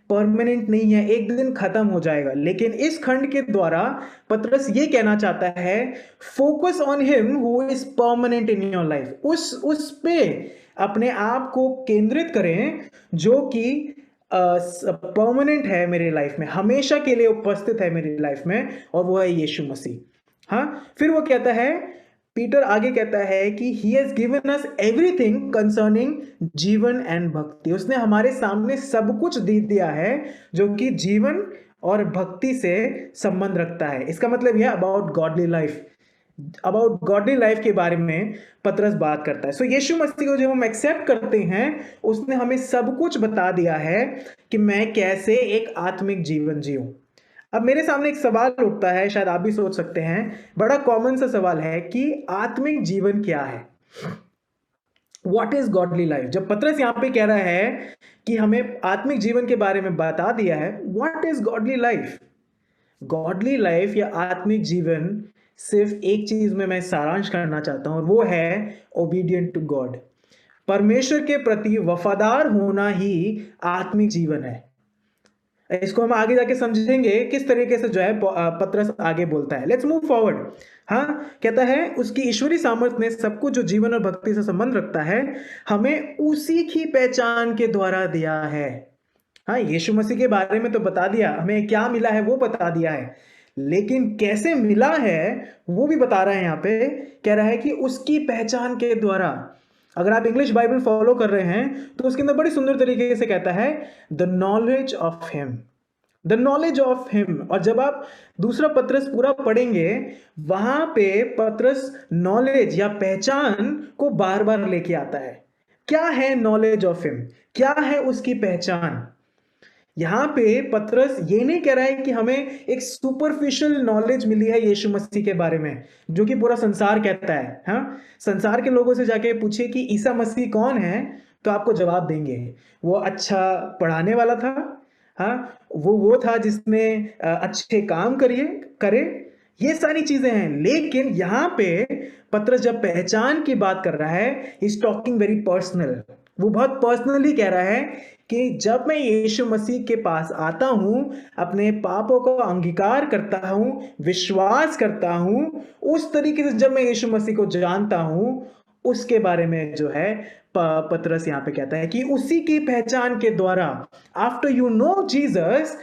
परमानेंट नहीं है, एक दिन खत्म हो जाएगा। लेकिन इस खंड के द्वारा पतरस ये कहना चाहता है, focus on him who is permanent in your life. उस पे अपने आप को केंद्रित करें जो कि परमानेंट है मेरी लाइफ में, हमेशा के लिए उपस्थित है मेरी लाइफ में, और वो है यीशु मसीह। हाँ, फिर वो कहता है, पीटर आगे कहता है कि he has given us everything concerning जीवन एंड भक्ति। उसने हमारे सामने सब कुछ दे दिया है जो कि जीवन और भक्ति से संबंध रखता है। इसका मतलब यह about godly life, about godly life के बारे में पतरस बात करता है। सो यीशु मसीह को जब हम एक्सेप्ट करते हैं, उसने हमें सब कुछ बता दिया है कि मैं कैसे एक आत्मिक जीवन जीऊं। अब मेरे सामने एक सवाल उठता है, शायद आप भी सोच सकते हैं, बड़ा कॉमन सा सवाल है कि आत्मिक जीवन क्या है? What is godly life? जब पतरस यहाँ पे कह रहा है कि हमें आत्मिक जीवन के बारे में बता दिया है, what is godly life? Godly life या आत्मिक जीवन, सिर्फ एक चीज में मैं सारांश करना चाहता हूं, और वो है ओबीडियंट टू गॉड। परमेश्वर के प्रति वफादार होना ही आत्मिक जीवन है। इसको हम आगे जाके समझेंगे किस तरीके से जो है पतरस आगे बोलता है। Let's move forward. हाँ, कहता है उसकी ईश्वरी सामर्थ्य ने सब कुछ जो जीवन और भक्ति से संबंध रखता है हमें उसी की पहचान के द्वारा दिया है। हाँ, यीशु मसीह के बारे में तो बता दिया, हमें क्या मिला है वो बता दिया है, लेकिन कैसे मिला है वो भी बता रहा है। यहाँ पे कह रहा है कि उसकी पहचान के द्वारा। अगर आप इंग्लिश बाइबल फॉलो कर रहे हैं तो उसके अंदर बड़ी सुंदर तरीके से कहता है the knowledge of him. The knowledge of him, और जब आप दूसरा पत्रस पूरा पढ़ेंगे, वहां पे पत्रस नॉलेज या पहचान को बार बार लेके आता है। क्या है नॉलेज ऑफ हिम, क्या है उसकी पहचान? यहाँ पे पतरस ये नहीं कह रहा है कि हमें एक सुपरफिशियल नॉलेज मिली है यीशु मसीह के बारे में, जो कि पूरा संसार कहता है। हाँ, संसार के लोगों से जाके पूछे कि ईसा मसीह कौन है, तो आपको जवाब देंगे वो अच्छा पढ़ाने वाला था। हाँ, वो था जिसने अच्छे काम करे, ये सारी चीजें हैं। लेकिन यहाँ पे पतरस जब पहचान की बात कर रहा है, इज टॉकिंग वेरी पर्सनल। वो बहुत पर्सनली कह रहा है कि जब मैं यीशु मसीह के पास आता हूं, अपने पापों को अंगीकार करता हूं, विश्वास करता हूं, उस तरीके से जब मैं यीशु मसीह को जानता हूं, उसके बारे में जो है पतरस यहाँ पे कहता है कि उसी की पहचान के द्वारा, आफ्टर यू नो जीसस,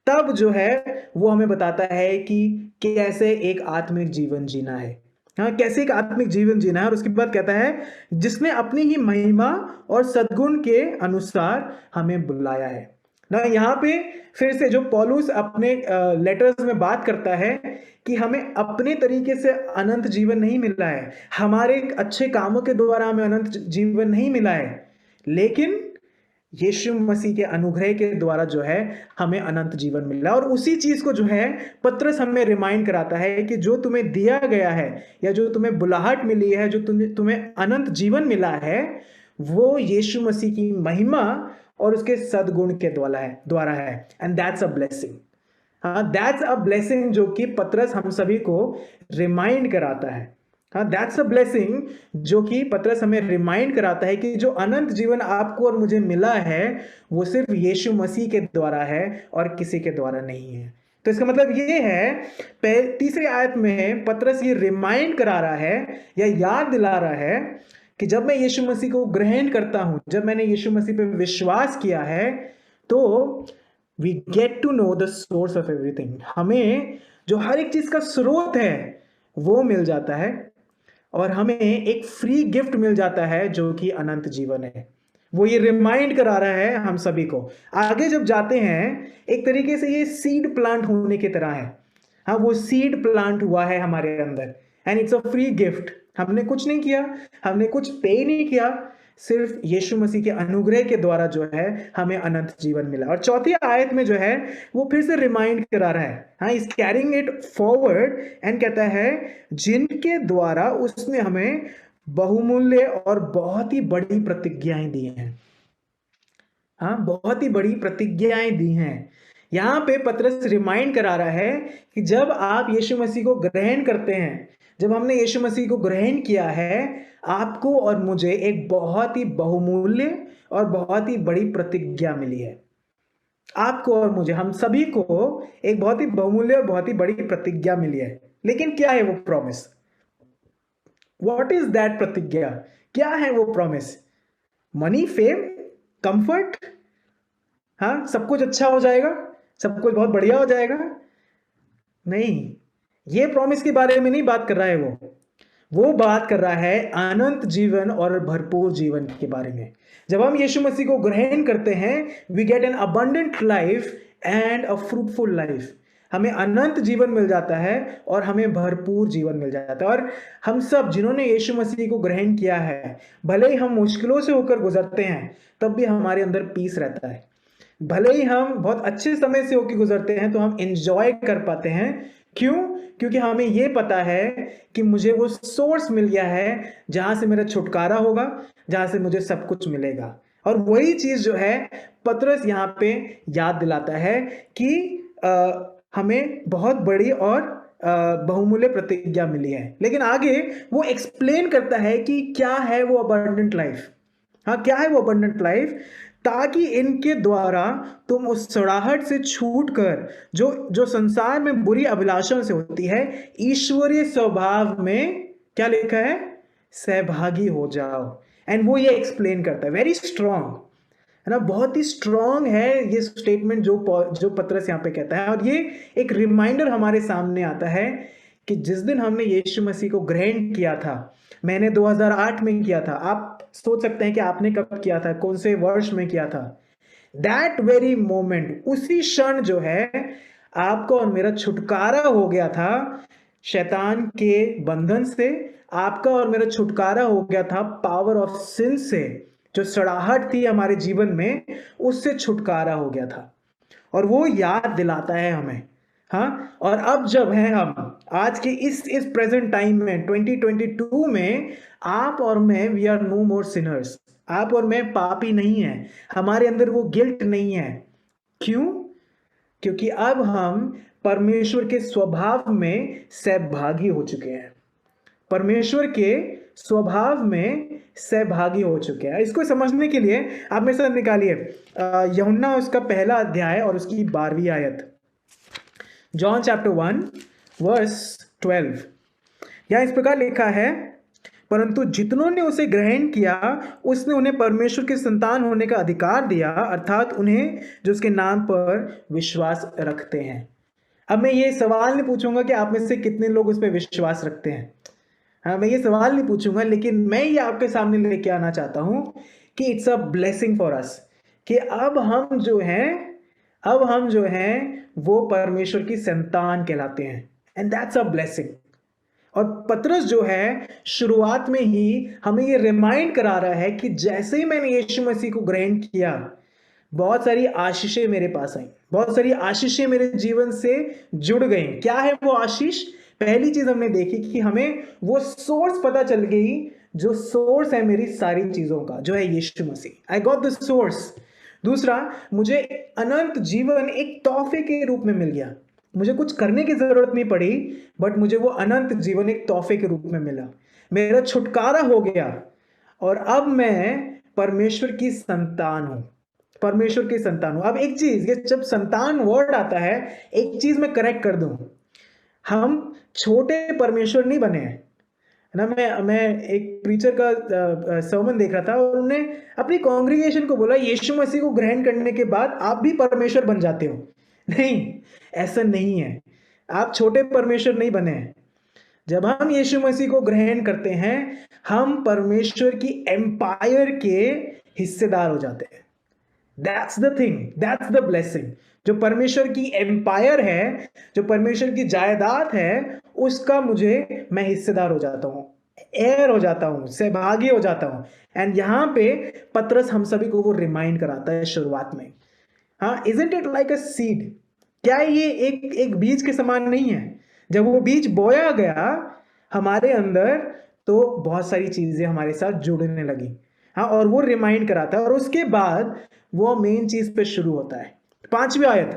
तब जो है वो हमें बताता है कि कैसे एक आत्मिक जीवन जीना है। हाँ, कैसे एक आत्मिक जीवन जीना है। और उसके बाद कहता है जिसने अपनी ही महिमा और सद्गुण के अनुसार हमें बुलाया है ना। यहाँ पे फिर से जो पौलुस अपने लेटर्स में बात करता है कि हमें अपने तरीके से अनंत जीवन नहीं मिला है, हमारे अच्छे कामों के द्वारा हमें अनंत जीवन नहीं मिला है, लेकिन यीशु मसीह के अनुग्रह के द्वारा जो है हमें अनंत जीवन मिला। और उसी चीज को जो है पतरस हमें रिमाइंड कराता है कि जो तुम्हें दिया गया है, या जो तुम्हें बुलाहट मिली है, जो तुम्हें अनंत जीवन मिला है, वो यीशु मसीह की महिमा और उसके सद्गुण के द्वारा है। And that's a blessing. हाँ, दैट्स अ ब्लेसिंग जो कि पतरस हम सभी को रिमाइंड कराता है। हाँ, दैट्स अ ब्लेसिंग जो कि पतरस हमें रिमाइंड कराता है कि जो अनंत जीवन आपको और मुझे मिला है, वो सिर्फ यीशु मसीह के द्वारा है और किसी के द्वारा नहीं है। तो इसका मतलब ये है, तीसरी आयत में पतरस ये रिमाइंड करा रहा है या याद दिला रहा है कि जब मैं यीशु मसीह को ग्रहण करता हूं, जब मैंने यीशु मसीह पे विश्वास किया है, तो we get to know the source of everything. हमें जो हर एक चीज का स्रोत है वो मिल जाता है, और हमें एक फ्री गिफ्ट मिल जाता है जो कि अनंत जीवन है। वो ये रिमाइंड करा रहा है हम सभी को। आगे जब जाते हैं, एक तरीके से ये सीड प्लांट होने की तरह है। हाँ, वो सीड प्लांट हुआ है हमारे अंदर, and it's a free gift. हमने कुछ नहीं किया, हमने कुछ पे नहीं किया, सिर्फ यीशु मसीह के अनुग्रह के द्वारा जो है हमें अनंत जीवन मिला। और चौथी आयत में जो है वो फिर से रिमाइंड करा रहा है, हाँ, is carrying it forward, and कहता है जिनके द्वारा उसने हमें बहुमूल्य और बहुत ही बड़ी प्रतिज्ञाएं दी हैं। हाँ, बहुत ही बड़ी प्रतिज्ञाएं दी हैं। यहाँ पे पतरस रिमाइंड करा रहा है कि जब आप यीशु मसीह को ग्रहण करते हैं, जब हमने यीशु मसीह को ग्रहण किया है, आपको और मुझे एक बहुत ही बहुमूल्य और बहुत ही बड़ी प्रतिज्ञा मिली है। आपको और मुझे, हम सभी को एक बहुत ही बहुमूल्य और बहुत ही बड़ी प्रतिज्ञा मिली है। लेकिन क्या है वो प्रॉमिस? व्हाट इज दैट प्रतिज्ञा? क्या है वो प्रॉमिस? Money, fame, comfort? हाँ, सब कुछ अच्छा हो जाएगा, सब कुछ बहुत बढ़िया हो जाएगा? नहीं, ये प्रॉमिस के बारे में नहीं बात कर रहा है वो बात कर रहा है अनंत जीवन और भरपूर जीवन के बारे में। जब हम यीशु मसीह को ग्रहण करते हैं, we get an abundant life and a fruitful life. हमें अनंत जीवन मिल जाता है और हमें भरपूर जीवन मिल जाता है। और हम सब जिन्होंने यीशु मसीह को ग्रहण किया है, भले ही हम मुश्किलों से होकर गुजरते हैं, तब भी हमारे अंदर पीस रहता है। भले ही हम बहुत अच्छे समय से होकर गुजरते हैं, तो हम एंजॉय कर पाते हैं। क्यों? क्योंकि हमें ये पता है कि मुझे वो सोर्स मिल गया है जहां से मेरा छुटकारा होगा, जहां से मुझे सब कुछ मिलेगा। और वही चीज जो है पतरस यहाँ पे याद दिलाता है कि हमें बहुत बड़ी और बहुमूल्य प्रतिज्ञा मिली है। लेकिन आगे वो एक्सप्लेन करता है कि क्या है वो अबंडेंट लाइफ। हाँ, क्या है वो अबंडेंट लाइफ? ताकि इनके द्वारा तुम उस सड़ाहट से छूटकर जो संसार में बुरी अभिलाषाओं से होती है, ईश्वरीय स्वभाव में क्या लिखा है? सहभागी हो जाओ। एंड वो ये एक्सप्लेन करता है, वेरी स्ट्रॉन्ग है ना, बहुत ही स्ट्रॉन्ग है ये स्टेटमेंट जो पतरस यहाँ पे कहता है। और ये एक रिमाइंडर हमारे सामने आता है कि जिस दिन हमने यीशु मसीह को ग्रहण किया था, मैंने 2008 में किया था, आप सोच सकते हैं कि आपने कब किया था, कौन से वर्ष में किया था। दैट वेरी मोमेंट, उसी क्षण जो है आपका और मेरा छुटकारा हो गया था शैतान के बंधन से। आपका और मेरा छुटकारा हो गया था पावर ऑफ सिन से। जो सड़ाहट थी हमारे जीवन में, उससे छुटकारा हो गया था। और वो याद दिलाता है हमें। हाँ, और अब जब हैं हम आज के इस प्रेजेंट टाइम में 2022 में, आप और मैं we are no more sinners. आप और मैं पापी नहीं है, हमारे अंदर वो गिल्ट नहीं है। क्यों? क्योंकि अब हम परमेश्वर के स्वभाव में सहभागी हो चुके हैं। परमेश्वर के स्वभाव में सहभागी हो चुके हैं। इसको समझने के लिए आप मेरे साथ निकालिए यूहन्ना उसका पहला अध्याय और उसकी 12वीं आयत। John chapter 1 verse 12। यहाँ इस प्रकार लिखा है, परंतु जितनों ने उसे ग्रहण किया उसने उन्हें परमेश्वर के संतान होने का अधिकार दिया, अर्थात उन्हें जो उसके नाम पर विश्वास रखते हैं। अब मैं ये सवाल नहीं पूछूंगा कि आप में से कितने लोग उस पर विश्वास रखते हैं। हाँ, मैं ये सवाल नहीं पूछूंगा, लेकिन मैं ये आपके सामने लेके आना चाहता हूं कि it's a blessing for us कि अब हम जो हैं वो परमेश्वर की संतान कहलाते हैं। And that's a blessing. और पतरस जो है शुरुआत में ही हमें ये रिमाइंड करा रहा है कि जैसे ही मैंने यीशु मसीह को ग्रहण किया, बहुत सारी आशीषें मेरे पास आई, बहुत सारी आशीषें मेरे जीवन से जुड़ गई। क्या है वो आशीष? पहली चीज हमने देखी कि हमें वो सोर्स पता चल गई, जो सोर्स है मेरी सारी चीजों का, जो है Yeshu Masih. I got the source. दूसरा, मुझे अनंत जीवन एक तोहफे के रूप में मिल गया। मुझे कुछ करने की जरूरत नहीं पड़ी, बट मुझे वो अनंत जीवन एक तोहफे के रूप में मिला। मेरा छुटकारा हो गया और अब मैं परमेश्वर की संतान हूं। परमेश्वर की संतान हूं। अब एक चीज, ये जब संतान वर्ड आता है, एक चीज मैं करेक्ट कर दूं, हम छोटे परमेश्वर नहीं बने हैं ना। मैं एक प्रीचर का सर्मन देख रहा था और उन्होंने अपनी कांग्रीगेशन को बोला, यीशु मसीह को ग्रहण करने के बाद आप भी परमेश्वर बन जाते हो। नहीं, ऐसा नहीं है। आप छोटे परमेश्वर नहीं बने हैं। जब हम यीशु मसीह को ग्रहण करते हैं, हम परमेश्वर की एम्पायर के हिस्सेदार हो जाते हैं। That's the thing, that's the blessing. जो परमेश्वर की एम्पायर है, जो परमेश्वर की जायदाद है, उसका मैं हिस्सेदार हो जाता हूं, एयर हो जाता हूं, सहभागी हो जाता हूं। एंड यहां पे पतरस हम सभी को वो रिमाइंड कराता है शुरुआत में। हाँ, isn't it like a seed? क्या ये एक एक बीज के समान नहीं है? जब वो बीज बोया गया हमारे अंदर, तो बहुत सारी चीजें हमारे साथ जुड़ने लगी। हाँ, और वो रिमाइंड कराता है और उसके बाद वो मेन चीज पे शुरू होता है। 5वीं आयत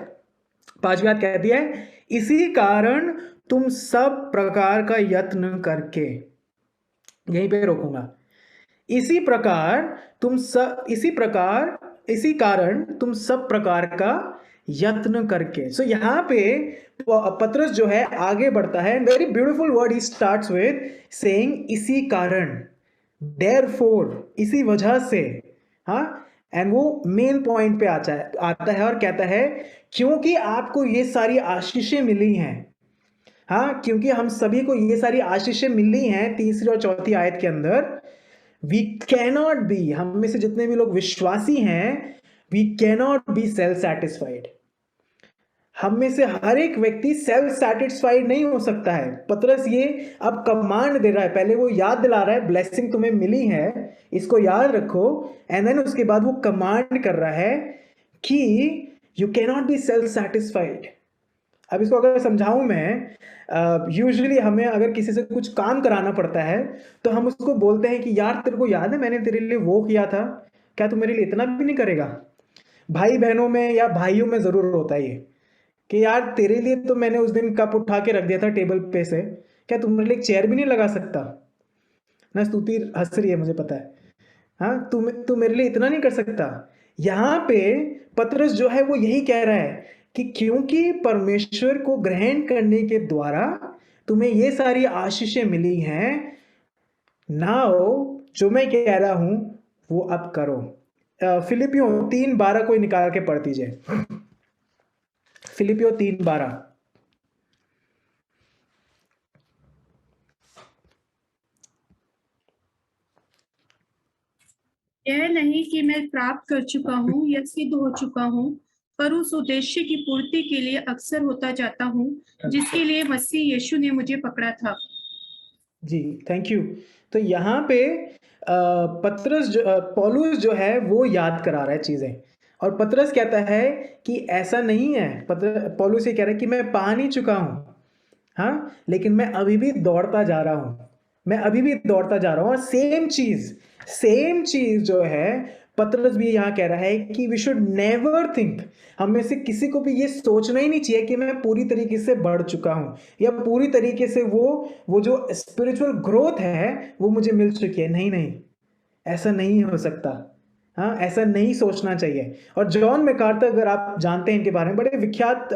कहती है, इसी कारण तुम सब प्रकार का यत्न करके, यहीं पे रोकूंगा। इसी कारण तुम सब प्रकार का यत्न करके। सो यहाँ पे पतरस जो है आगे बढ़ता है। Very beautiful word he starts with saying इसी कारण, देयरफॉर, इसी वजह से। हाँ, एंड वो मेन पॉइंट पे आता है और कहता है, क्योंकि आपको ये सारी आशीषें मिली हैं। हाँ, क्योंकि हम सभी को ये सारी आशीषें मिली हैं। 3री और 4थी आयत के अंदर, वी कैनॉट बी, हम में से जितने भी लोग विश्वासी हैं, we cannot be self satisfied. हम में से हर एक व्यक्ति सेल्फ सेटिस्फाइड नहीं हो सकता है। पतरस ये अब कमांड दे रहा है, पहले वो याद दिला रहा है ब्लेसिंग तुम्हें मिली है, इसको याद रखो। एंड देन उसके बाद वो कमांड कर रहा है कि you cannot be self satisfied. अब इसको अगर समझाऊं मैं, यूजुअली हमें अगर किसी से कुछ काम कराना पड़ता है, तो हम उसको बोलते हैं कि यार तेरे को याद है मैंने तेरे लिए वो किया था, क्या तू मेरे लिए इतना भी नहीं करेगा? भाई बहनों में या भाइयों में जरूर होता है ये कि यार तेरे लिए तो मैंने उस दिन कप उठा के रख दिया था टेबल पे से, क्या तू मेरे लिए एक चेयर भी नहीं लगा सकता? ना, स्तुति हंस रही है, मुझे पता है। हाँ, तू मेरे लिए इतना नहीं कर सकता? यहाँ पे पतरस जो है वो यही कह रहा है कि क्योंकि परमेश्वर को ग्रहण करने के द्वारा तुम्हें ये सारी आशीषें मिली हैं, नाउ जो मैं कह रहा हूं वो अब करो। फिलिपियों 3:12 कोई निकाल के पढ़ दीजिए। फिलिपियों 3:12। यह नहीं कि मैं प्राप्त कर चुका हूँ या सिद्ध हो चुका हूँ, पर उस उद्देश्य की पूर्ति के लिए अक्सर होता जाता हूँ जिसके लिए मसीह यीशु ने मुझे पकड़ा था। जी, थैंक यू। तो यहाँ पे पौलुस जो है वो याद करा रहा है चीज़ें, और पतरस कहता है कि ऐसा नहीं है। पौलुस ये कह रहा है कि मैं पा नहीं चुका हूँ, हाँ, लेकिन मैं अभी भी दौड़ता जा रहा हूँ। मैं अभी भी दौड़ता जा रहा हूँ, और सेम चीज़ जो है पतरस भी यहाँ कह रहा है कि वी शुड नेवर थिंक, हम में से किसी को भी ये सोचना ही नहीं चाहिए कि मैं पूरी तरीके से बढ़ चुका हूँ, या पूरी तरीके से वो जो स्पिरिचुअल ग्रोथ है वो मुझे मिल चुकी है। नहीं नहीं, ऐसा नहीं हो सकता। हाँ, ऐसा नहीं सोचना चाहिए। और जॉन मैकार्थर, अगर आप जानते हैं इनके बारे में, बड़े विख्यात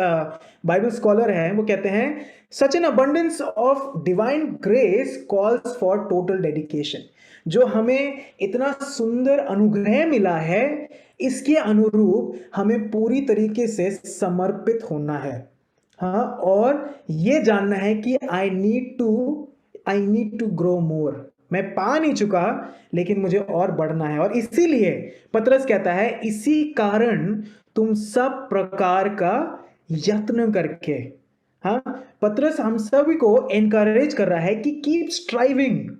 बाइबल स्कॉलर हैं, वो कहते हैं such an abundance of divine grace calls for total dedication. जो हमें इतना सुंदर अनुग्रह मिला है, इसके अनुरूप हमें पूरी तरीके से समर्पित होना है। हाँ, और ये जानना है कि I need to grow more. मैं पा नहीं चुका, लेकिन मुझे और बढ़ना है। और इसीलिए पतरस कहता है, इसी कारण तुम सब प्रकार का यत्न करके, हाँ, पतरस हम सभी को एनकरेज कर रहा है कि कीप स्ट्राइविंग।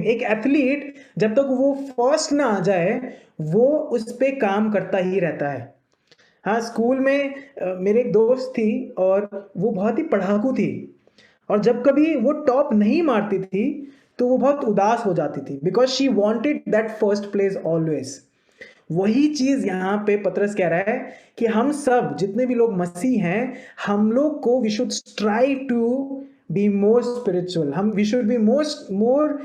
एक एथलीट जब तक वो फर्स्ट ना आ जाए, वो उस पे काम करता ही रहता है। हाँ, स्कूल में मेरे एक दोस्त थी, और वो बहुत ही पढ़ाकू थी, और जब कभी वो टॉप नहीं मारती थी तो वो बहुत उदास हो जाती थी, because she wanted that first place always. वही चीज यहाँ पे पतरस कह रहा है कि हम सब जितने भी लोग मसीह हैं, हम लोग को we should strive to be more spiritual. हम वी शुड बी मोर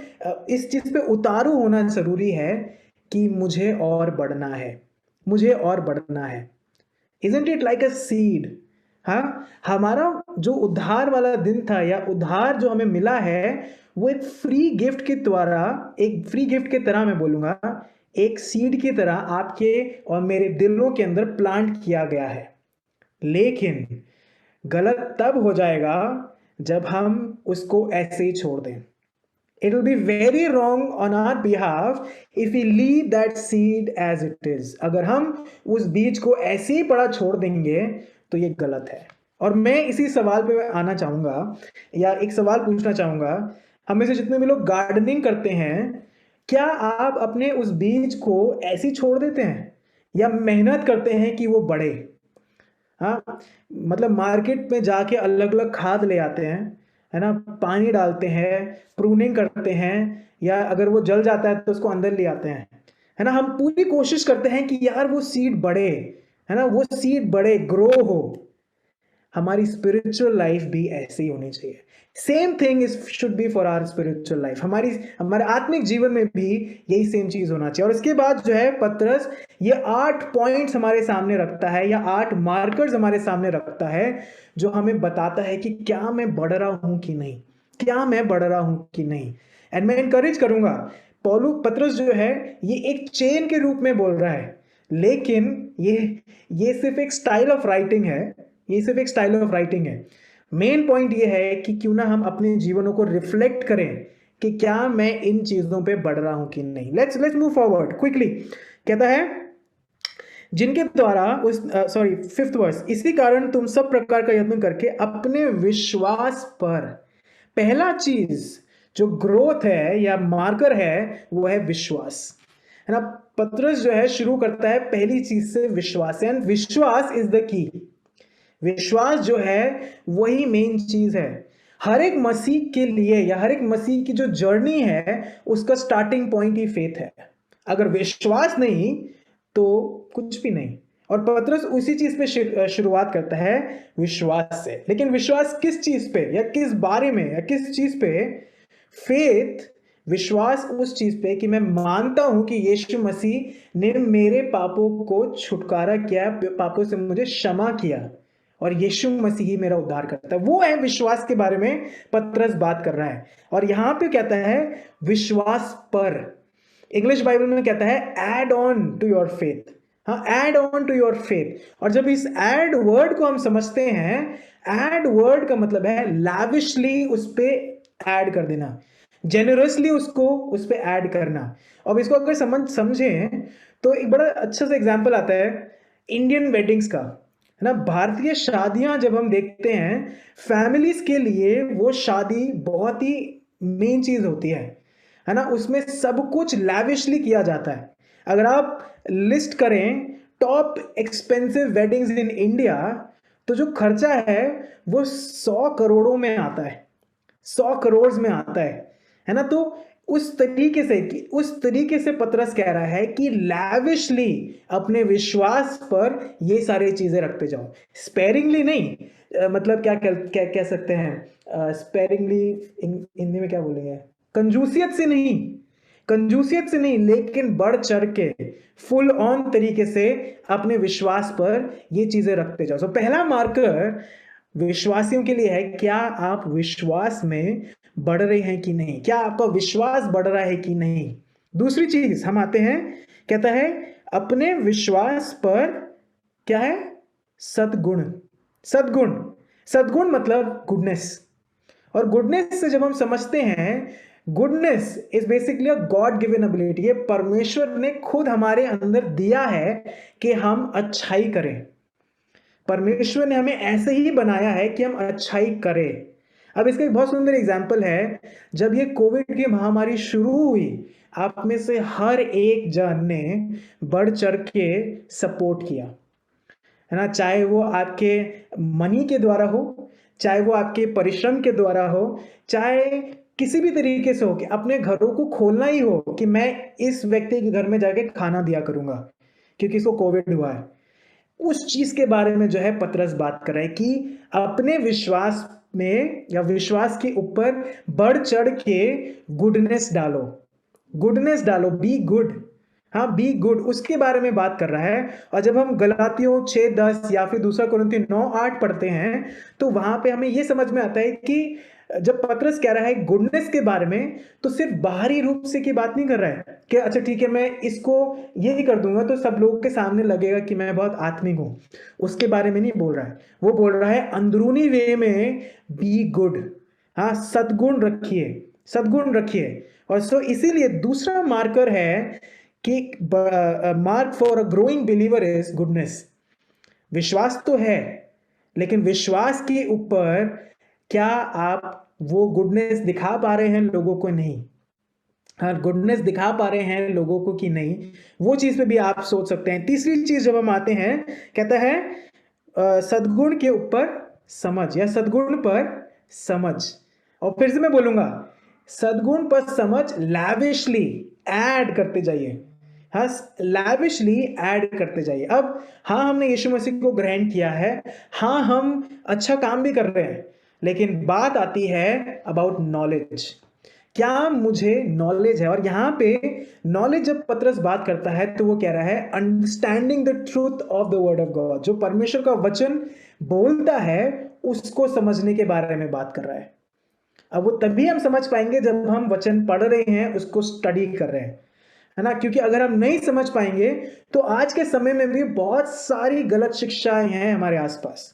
इस चीज पे उतारू होना जरूरी है कि मुझे और बढ़ना है, मुझे और बढ़ना है। Isn't it like a seed? हाँ, हमारा जो उद्धार वाला दिन था, या उद्धार जो हमें मिला है, वो एक फ्री गिफ्ट के द्वारा, एक फ्री गिफ्ट के तरह मैं बोलूंगा, एक सीड की तरह आपके और मेरे दिलों के अंदर प्लांट किया गया है। लेकिन गलत तब हो जाएगा जब हम उसको ऐसे ही छोड़ दें। It will be very wrong on our behalf if we leave that seed as it is. अगर हम उस बीज को ऐसे ही पड़ा छोड़ देंगे तो ये गलत है। और मैं इसी सवाल पे आना चाहूंगा, या एक सवाल पूछना चाहूंगा, हम में से जितने भी लोग गार्डनिंग करते हैं, क्या आप अपने उस बीज को ऐसे ही छोड़ देते हैं, या मेहनत करते हैं कि वो बढ़े? हाँ, मतलब मार्केट में जाके अलग अलग खाद ले आते हैं, है ना, पानी डालते हैं, प्रूनिंग करते हैं, या अगर वो जल जाता है तो उसको अंदर ले आते हैं, है ना। हम पूरी कोशिश करते हैं कि यार वो सीड बढ़े, है ना, वो सीड बढ़े, ग्रो हो। हमारी स्पिरिचुअल लाइफ भी ऐसे ही होनी चाहिए। Same thing is should be for our spiritual life. हमारे आत्मिक जीवन में भी यही सेम चीज होना चाहिए। और इसके बाद जो है पतरस ये 8 पॉइंट्स हमारे सामने रखता है, या 8 मार्कर्स हमारे सामने रखता है, जो हमें बताता है कि क्या मैं बढ़ रहा हूं कि नहीं, क्या मैं बढ़ रहा हूं कि नहीं। एंड मैं इनकरेज करूंगा, पतरस जो है ये एक चेन के रूप में बोल रहा है, लेकिन ये सिर्फ एक स्टाइल ऑफ राइटिंग है। ये सिर्फ एक स्टाइल ऑफ राइटिंग है। मेन पॉइंट ये है कि क्यों ना हम अपने जीवनों को रिफ्लेक्ट करें कि क्या मैं इन चीजों पे बढ़ रहा हूं कि नहीं। Let's move forward quickly. कहता है जिनके द्वारा उस सॉरी 5th वर्स, इसी कारण तुम सब प्रकार का यत्न करके अपने विश्वास पर, पहला चीज जो ग्रोथ है या मार्कर है वो है विश्वास, है ना। पतरस जो है शुरू करता है पहली चीज से, विश्वास। एंड विश्वास इज द की। विश्वास जो है वही मेन चीज है हर एक मसीह के लिए, या हर एक मसीह की जो जर्नी है उसका स्टार्टिंग पॉइंट ही फेथ है। अगर विश्वास नहीं तो कुछ भी नहीं। और पतरस उसी चीज पे शुरुआत करता है, विश्वास से। लेकिन विश्वास किस चीज पे, या किस बारे में, या किस चीज पे? फेथ, विश्वास उस चीज पे कि मैं मानता हूं कि यीशु मसीह ने मेरे पापों को छुटकारा किया, पापों से मुझे क्षमा किया, और यीशु मसीह ही मेरा उद्धार करता है। वो है विश्वास के बारे में पतरस बात कर रहा है। और यहां पे कहता है विश्वास पर, इंग्लिश बाइबल में कहता है add on to your faith. हाँ, add on to your faith. और जब इस एड वर्ड को हम समझते हैं, एड वर्ड का मतलब है लैविशली उस पे ऐड कर देना, जेनरसली उसको उस पे ऐड करना। अब इसको अगर समझें तो एक बड़ा अच्छा सा एग्जांपल आता है इंडियन वेडिंग्स का, है ना। भारतीय शादियां जब हम देखते हैं, फैमिलीज के लिए वो शादी बहुत ही मेन चीज होती है ना। उसमें सब कुछ लैविशली किया जाता है। अगर आप लिस्ट करें top expensive weddings in India, तो जो खर्चा है वो 100 करोड़ों में आता है, 100 करोड़ में आता है ना। तो उस तरीके से पतरस कह रहा है कि लैविशली अपने विश्वास पर ये सारी चीजें रखते जाओ, स्पेरिंगली नहीं। मतलब क्या क्या कह सकते हैं, स्पेरिंगली हिंदी में क्या बोलेंगे, कंजूसियत से नहीं, कंजूसियत से नहीं, लेकिन बढ़ चढ़ के फुल ऑन तरीके से अपने विश्वास पर ये चीजें रखते जाओ। पहला मार्कर विश्वासियों के लिए है, क्या आप विश्वास में बढ़ रहे हैं कि नहीं, क्या आपका विश्वास बढ़ रहा है कि नहीं। दूसरी चीज हम आते हैं, कहता है अपने विश्वास पर क्या है, सद्गुण। सद्गुण, सद्गुण मतलब गुडनेस। और गुडनेस से जब हम समझते हैं, goodness is basically a God given ability. ये परमेश्वर ने खुद हमारे अंदर दिया है कि हम अच्छाई करें। परमेश्वर ने हमें ऐसे ही बनाया है कि हम अच्छाई करें। अब इसका एक बहुत सुंदर एग्जाम्पल है, जब ये कोविड की महामारी शुरू हुई, आप में से हर एक जन ने बढ़ चढ़ के सपोर्ट किया, है ना। चाहे वो आपके मनी के द्वारा हो, चाहे वो आपके परिश्रम के द्वारा हो, चाहे किसी भी तरीके से हो, कि अपने घरों को खोलना ही हो कि मैं इस व्यक्ति के घर में जाके खाना दिया करूंगा क्योंकि इसको कोविड हुआ है। उस चीज के बारे में जो है पतरस बात कर रहा है कि अपने विश्वास में या विश्वास के ऊपर बढ़ चढ़ के गुडनेस डालो, गुडनेस डालो, बी गुड। हाँ, बी गुड, उसके बारे में बात कर रहा है। और जब हम गलातियों 6:10 या फिर दूसरा कुरिन्थियों 9:8 पढ़ते हैं, तो वहां पे हमें यह समझ में आता है कि जब पतरस कह रहा है गुडनेस के बारे में, तो सिर्फ बाहरी रूप से की बात नहीं कर रहा है कि अच्छा ठीक है मैं इसको यही कर दूंगा तो सब लोगों के सामने लगेगा कि मैं बहुत आत्मिक हूं, उसके बारे में नहीं बोल रहा है। वो बोल रहा है अंदरूनी वे में बी गुड। हाँ, सद्गुण रखिए, सद्गुण रखिए। और सो इसीलिए दूसरा मार्कर है कि mark for a growing believer is goodness. विश्वास तो है, लेकिन विश्वास के ऊपर क्या आप वो गुडनेस दिखा पा रहे हैं लोगों को, नहीं। हाँ, गुडनेस दिखा पा रहे हैं लोगों को कि नहीं, वो चीज पे भी आप सोच सकते हैं। तीसरी चीज जब हम आते हैं, कहता है सद्गुण के ऊपर समझ, या सद्गुण पर समझ। और फिर से मैं बोलूंगा, सद्गुण पर समझ लैविशली ऐड करते जाइए। हाँ, लैविशली ऐड करते जाइए। अब हाँ, हमने यीशु मसीह को ग्रहण किया है, हाँ हम अच्छा काम भी कर रहे हैं, लेकिन बात आती है अबाउट नॉलेज। क्या मुझे नॉलेज है? और यहाँ पे नॉलेज जब पतरस बात करता है तो वो कह रहा है understanding the truth of the word of God. जो परमेश्वर का वचन बोलता है उसको समझने के बारे में बात कर रहा है। अब वो तभी हम समझ पाएंगे जब हम वचन पढ़ रहे हैं, उसको स्टडी कर रहे हैं, है ना। क्योंकि अगर हम नहीं समझ पाएंगे तो आज के समय में भी बहुत सारी गलत शिक्षाएं हैं हमारे आसपास।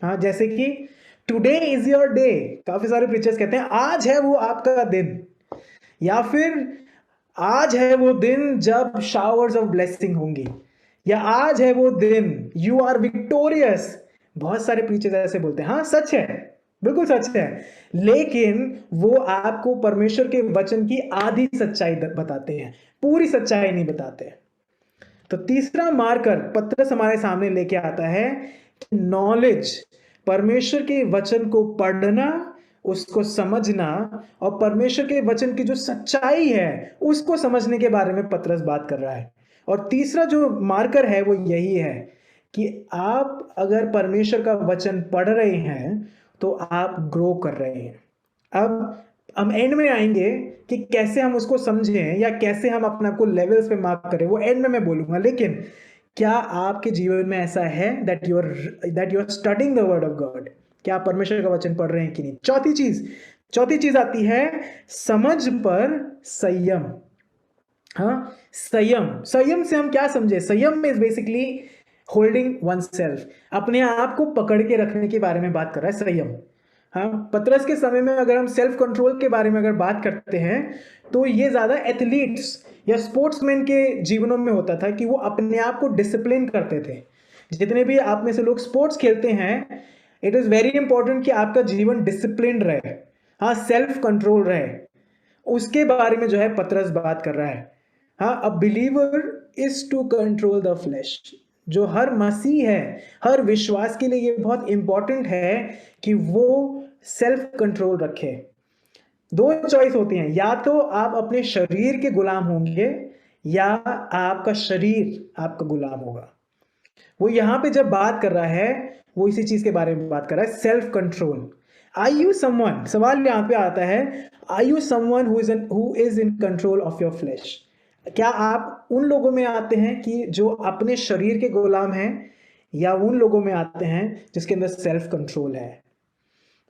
हाँ, जैसे कि टुडे इज योर डे, काफी सारे प्रीचर्स कहते हैं आज है वो आपका दिन, या फिर आज है वो दिन जब शावर्स ऑफ ब्लेसिंग होंगी, या आज है वो दिन यू आर विक्टोरियस। बहुत सारे प्रीचर्स ऐसे बोलते हैं। हाँ, सच है, बिल्कुल सच है, लेकिन वो आपको परमेश्वर के वचन की आधी सच्चाई बताते हैं, पूरी सच्चाई नहीं बताते। तो तीसरा मार्कर पतरस हमारे सामने लेके आता है, नॉलेज, परमेश्वर के वचन को पढ़ना, उसको समझना, और परमेश्वर के वचन की जो सच्चाई है उसको समझने के बारे में पतरस बात कर रहा है। और तीसरा जो मार्कर है वो यही है कि आप अगर परमेश्वर का वचन पढ़ रहे हैं तो आप ग्रो कर रहे हैं। अब हम एंड में आएंगे कि कैसे हम उसको समझें या कैसे हम अपने आप को लेवल्स पे मार्क करें, वो एंड में मैं बोलूंगा। लेकिन क्या आपके जीवन में ऐसा है that you are studying the word of God? क्या आप परमेश्वर का वचन पढ़ रहे हैं कि नहीं? चौथी चीज आती है समझ पर संयम। हाँ, संयम से हम क्या समझे? संयम में is basically holding one self, अपने आप को पकड़ के रखने के बारे में बात कर रहा है संयम। हाँ, पतरस के समय में अगर हम सेल्फ कंट्रोल के बारे में अगर बात करते हैं तो ये ज्यादा एथलीट्स या स्पोर्ट्समैन के जीवनों में होता था कि वो अपने आप को डिसिप्लिन करते थे, जितने भी आप में से लोग स्पोर्ट्स खेलते हैं, इट इज़ वेरी इंपॉर्टेंट कि आपका जीवन डिसिप्लिन रहे, हाँ, सेल्फ कंट्रोल रहे। उसके बारे में जो है पतरस बात कर रहा है। हाँ, a believer is to control the flesh. जो हर मसीह है, हर विश्वास के लिए ये बहुत इंपॉर्टेंट है कि वो सेल्फ कंट्रोल रखे। दो चॉइस होती हैं, या तो आप अपने शरीर के गुलाम होंगे या आपका शरीर आपका गुलाम होगा। वो यहां पे जब बात कर रहा है, वो इसी चीज के बारे में बात कर रहा है, self control. Are you someone, सवाल यहां पे आता है, are you someone who is in control of your flesh? क्या आप उन लोगों में आते हैं कि जो अपने शरीर के गुलाम हैं, या उन लोगों में आते हैं जिसके अंदर सेल्फ कंट्रोल है?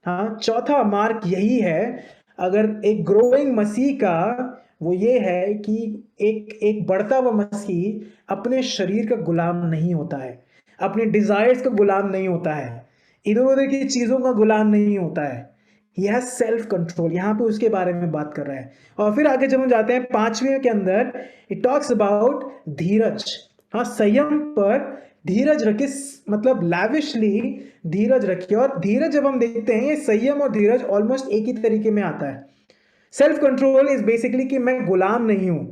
हाँ, चौथा मार्क यही है, अगर एक ग्रोइंग मसीह का, वो ये है कि एक एक बढ़ता हुआ मसीह अपने शरीर का गुलाम नहीं होता है, अपने डिजायर्स का गुलाम नहीं होता है, इधर उधर की चीजों का गुलाम नहीं होता है। ही हैज सेल्फ कंट्रोल, यहाँ पे उसके बारे में बात कर रहा है। और फिर आगे जब हम जाते हैं पांचवें के अंदर, इट टॉक्स अबाउट धीरज। हाँ, संयम पर धीरज रखे, मतलब लैविशली धीरज रखिए। और धीरज जब हम देखते हैं, ये संयम और धीरज ऑलमोस्ट एक ही तरीके में आता है। सेल्फ कंट्रोल इज बेसिकली कि मैं गुलाम नहीं हूं,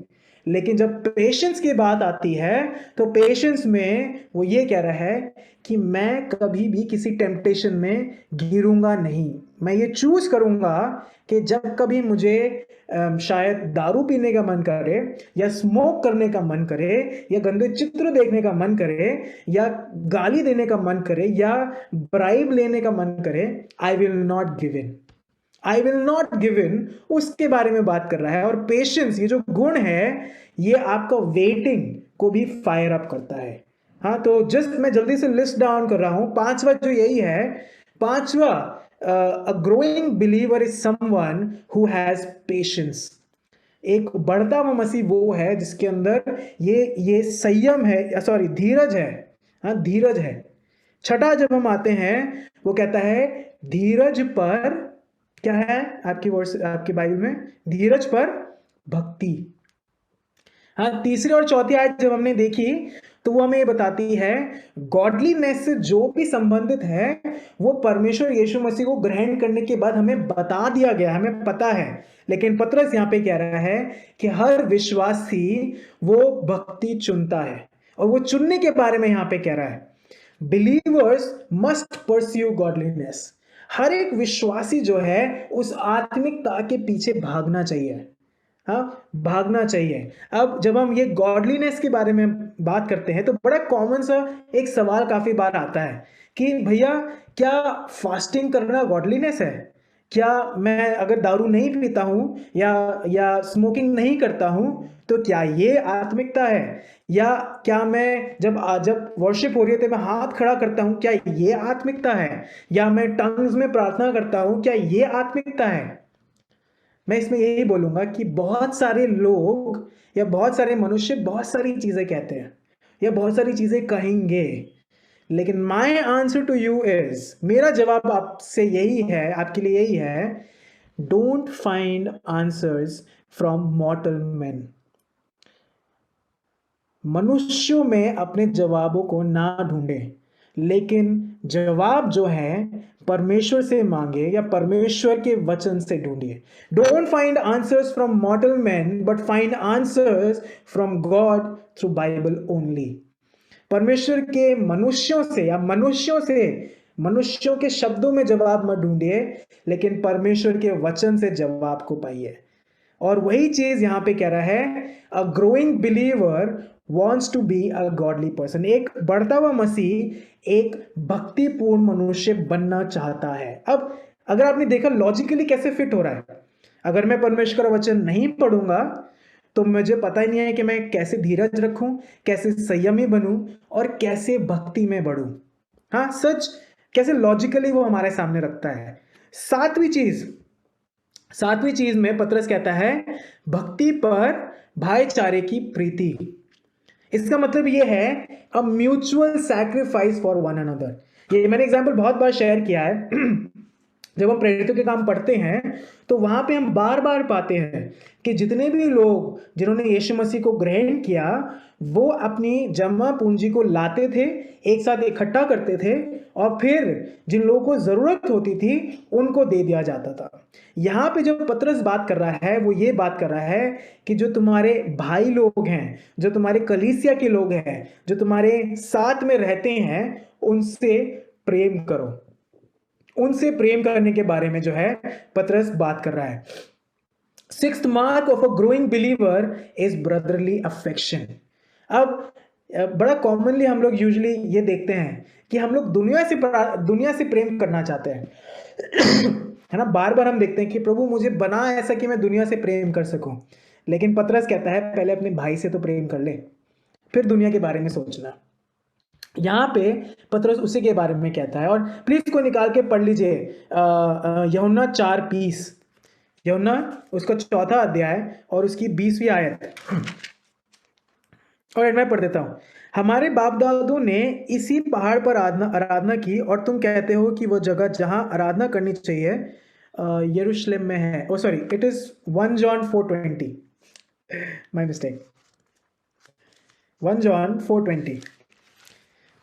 लेकिन जब पेशेंस की बात आती है तो पेशेंस में वो ये कह रहा है कि मैं कभी भी किसी टेम्पटेशन में गिरूंगा नहीं। मैं ये चूज करूंगा कि जब कभी मुझे शायद दारू पीने का मन करे, या स्मोक करने का मन करे, या गंदे चित्र देखने का मन करे, या गाली देने का मन करे, या ब्राइब लेने का मन करे, I will not give in, I will not give in, उसके बारे में बात कर रहा है। और पेशेंस, ये जो गुण है, ये आपका वेटिंग को भी फायर अप करता है। हाँ, तो जस्ट मैं जल्दी से लिस्ट डाउन कर रहा हूं। पांचवा जो यही है, पांचवा, अ growing believer is someone who has patience. एक बढ़ता हुआ मसीह वो है जिसके अंदर ये संयम है, सॉरी धीरज है। हाँ, धीरज है। छठा जब हम आते हैं, वो कहता है धीरज पर, क्या है आपकी वर्स, आपकी बाइबल में, धीरज पर भक्ति। हाँ, तीसरी और चौथी आयत जब हमने देखी तो वो हमें ये बताती है, गॉडलीनेस से जो भी संबंधित है वो परमेश्वर यीशु मसीह को ग्रहण करने के बाद हमें बता दिया गया, हमें पता है। लेकिन पतरस यहाँ पे कह रहा है कि हर विश्वासी वो भक्ति चुनता है, और वो चुनने के बारे में यहाँ पे कह रहा है, बिलीवर्स मस्ट परस्यू गॉडलीनेस। हर एक विश्वासी जो है उस आत्मिकता के पीछे भागना चाहिए। हाँ, भागना चाहिए। अब जब हम ये गॉडलीनेस के बारे में बात करते हैं तो बड़ा कॉमन सा एक सवाल काफी बार आता है कि भैया, क्या फास्टिंग करना गॉडलीनेस है? क्या मैं अगर दारू नहीं पीता हूं या स्मोकिंग नहीं करता हूं तो क्या ये आत्मिकता है? या क्या मैं जब वर्शिप हो रही है तो मैं हाथ खड़ा करता हूं, क्या ये आत्मिकता है? या मैं टंग्स में प्रार्थना करता हूं, क्या ये आत्मिकता है? मैं इसमें यही बोलूंगा कि बहुत सारे लोग या बहुत सारे मनुष्य बहुत सारी चीजें कहते हैं या बहुत सारी चीजें कहेंगे, लेकिन my answer to you is, मेरा जवाब आपसे यही है, आपके लिए यही है, don't find answers from mortal man. मनुष्यों में अपने जवाबों को ना ढूंढें, लेकिन जवाब जो है परमेश्वर से मांगे या परमेश्वर के वचन से ढूंढिए। Don't find answers from mortal man but find answers from God through Bible only. परमेश्वर के मनुष्यों से या मनुष्यों के शब्दों में जवाब मत ढूंढिए, लेकिन परमेश्वर के वचन से जवाब को पाइए। और वही चीज यहां पे कह रहा है, a growing believer wants to be a godly person. एक बढ़ता हुआ मसीह एक भक्तिपूर्ण मनुष्य बनना चाहता है। अब अगर आपने देखा लॉजिकली कैसे फिट हो रहा है, अगर मैं परमेश्वर का वचन नहीं पढ़ूंगा तो मुझे पता ही नहीं है कि मैं कैसे धीरज रखूं, कैसे संयमी बनूं और कैसे भक्ति में बढ़ूं। हाँ, सच कैसे लॉजिकली वो हमारे सामने रखता है। सातवीं चीज में पतरस कहता है भक्ति पर भाईचारे की प्रीति। इसका मतलब ये है a mutual sacrifice for one another. ये मैंने एग्जांपल बहुत बार शेयर किया है जब हम प्रेरितों के काम पढ़ते हैं तो वहां पे हम बार बार पाते हैं कि जितने भी लोग जिन्होंने यीशु मसीह को ग्रहण किया वो अपनी जमा पूंजी को लाते थे, एक साथ इकट्ठा करते थे और फिर जिन लोगों को जरूरत होती थी उनको दे दिया जाता था। यहाँ पे जो पतरस बात कर रहा है वो ये बात कर रहा है कि जो तुम्हारे भाई लोग हैं, जो तुम्हारे कलीसिया के लोग हैं, जो तुम्हारे साथ में रहते हैं, उनसे प्रेम करो। उनसे प्रेम करने के बारे में जो है पतरस बात कर रहा है। Sixth mark of a growing believer is brotherly affection. अब बड़ा कॉमनली हम लोग यूजुअली ये देखते हैं कि हम लोग दुनिया से प्रेम करना चाहते हैं है ना। बार बार हम देखते हैं कि प्रभु मुझे बना ऐसा कि मैं दुनिया से प्रेम कर सकूं, लेकिन पतरस कहता है पहले अपने भाई से तो प्रेम कर ले, फिर दुनिया के बारे में सोचना। यहाँ पे पतरस उसी के बारे में कहता है। और प्लीज को निकाल के पढ़ लीजिए यूहन्ना 4:20, यूहन्ना उसका 4 अध्याय और उसकी 20वीं आयत। और मैं पढ़ देता हूं। हमारे बाप दादों ने इसी पहाड़ पर आराधना की और तुम कहते हो कि वो जगह जहां आराधना करनी चाहिए यरूशलेम में है। Oh sorry, it is 1 John 4:20, my mistake, 1 John 4:20।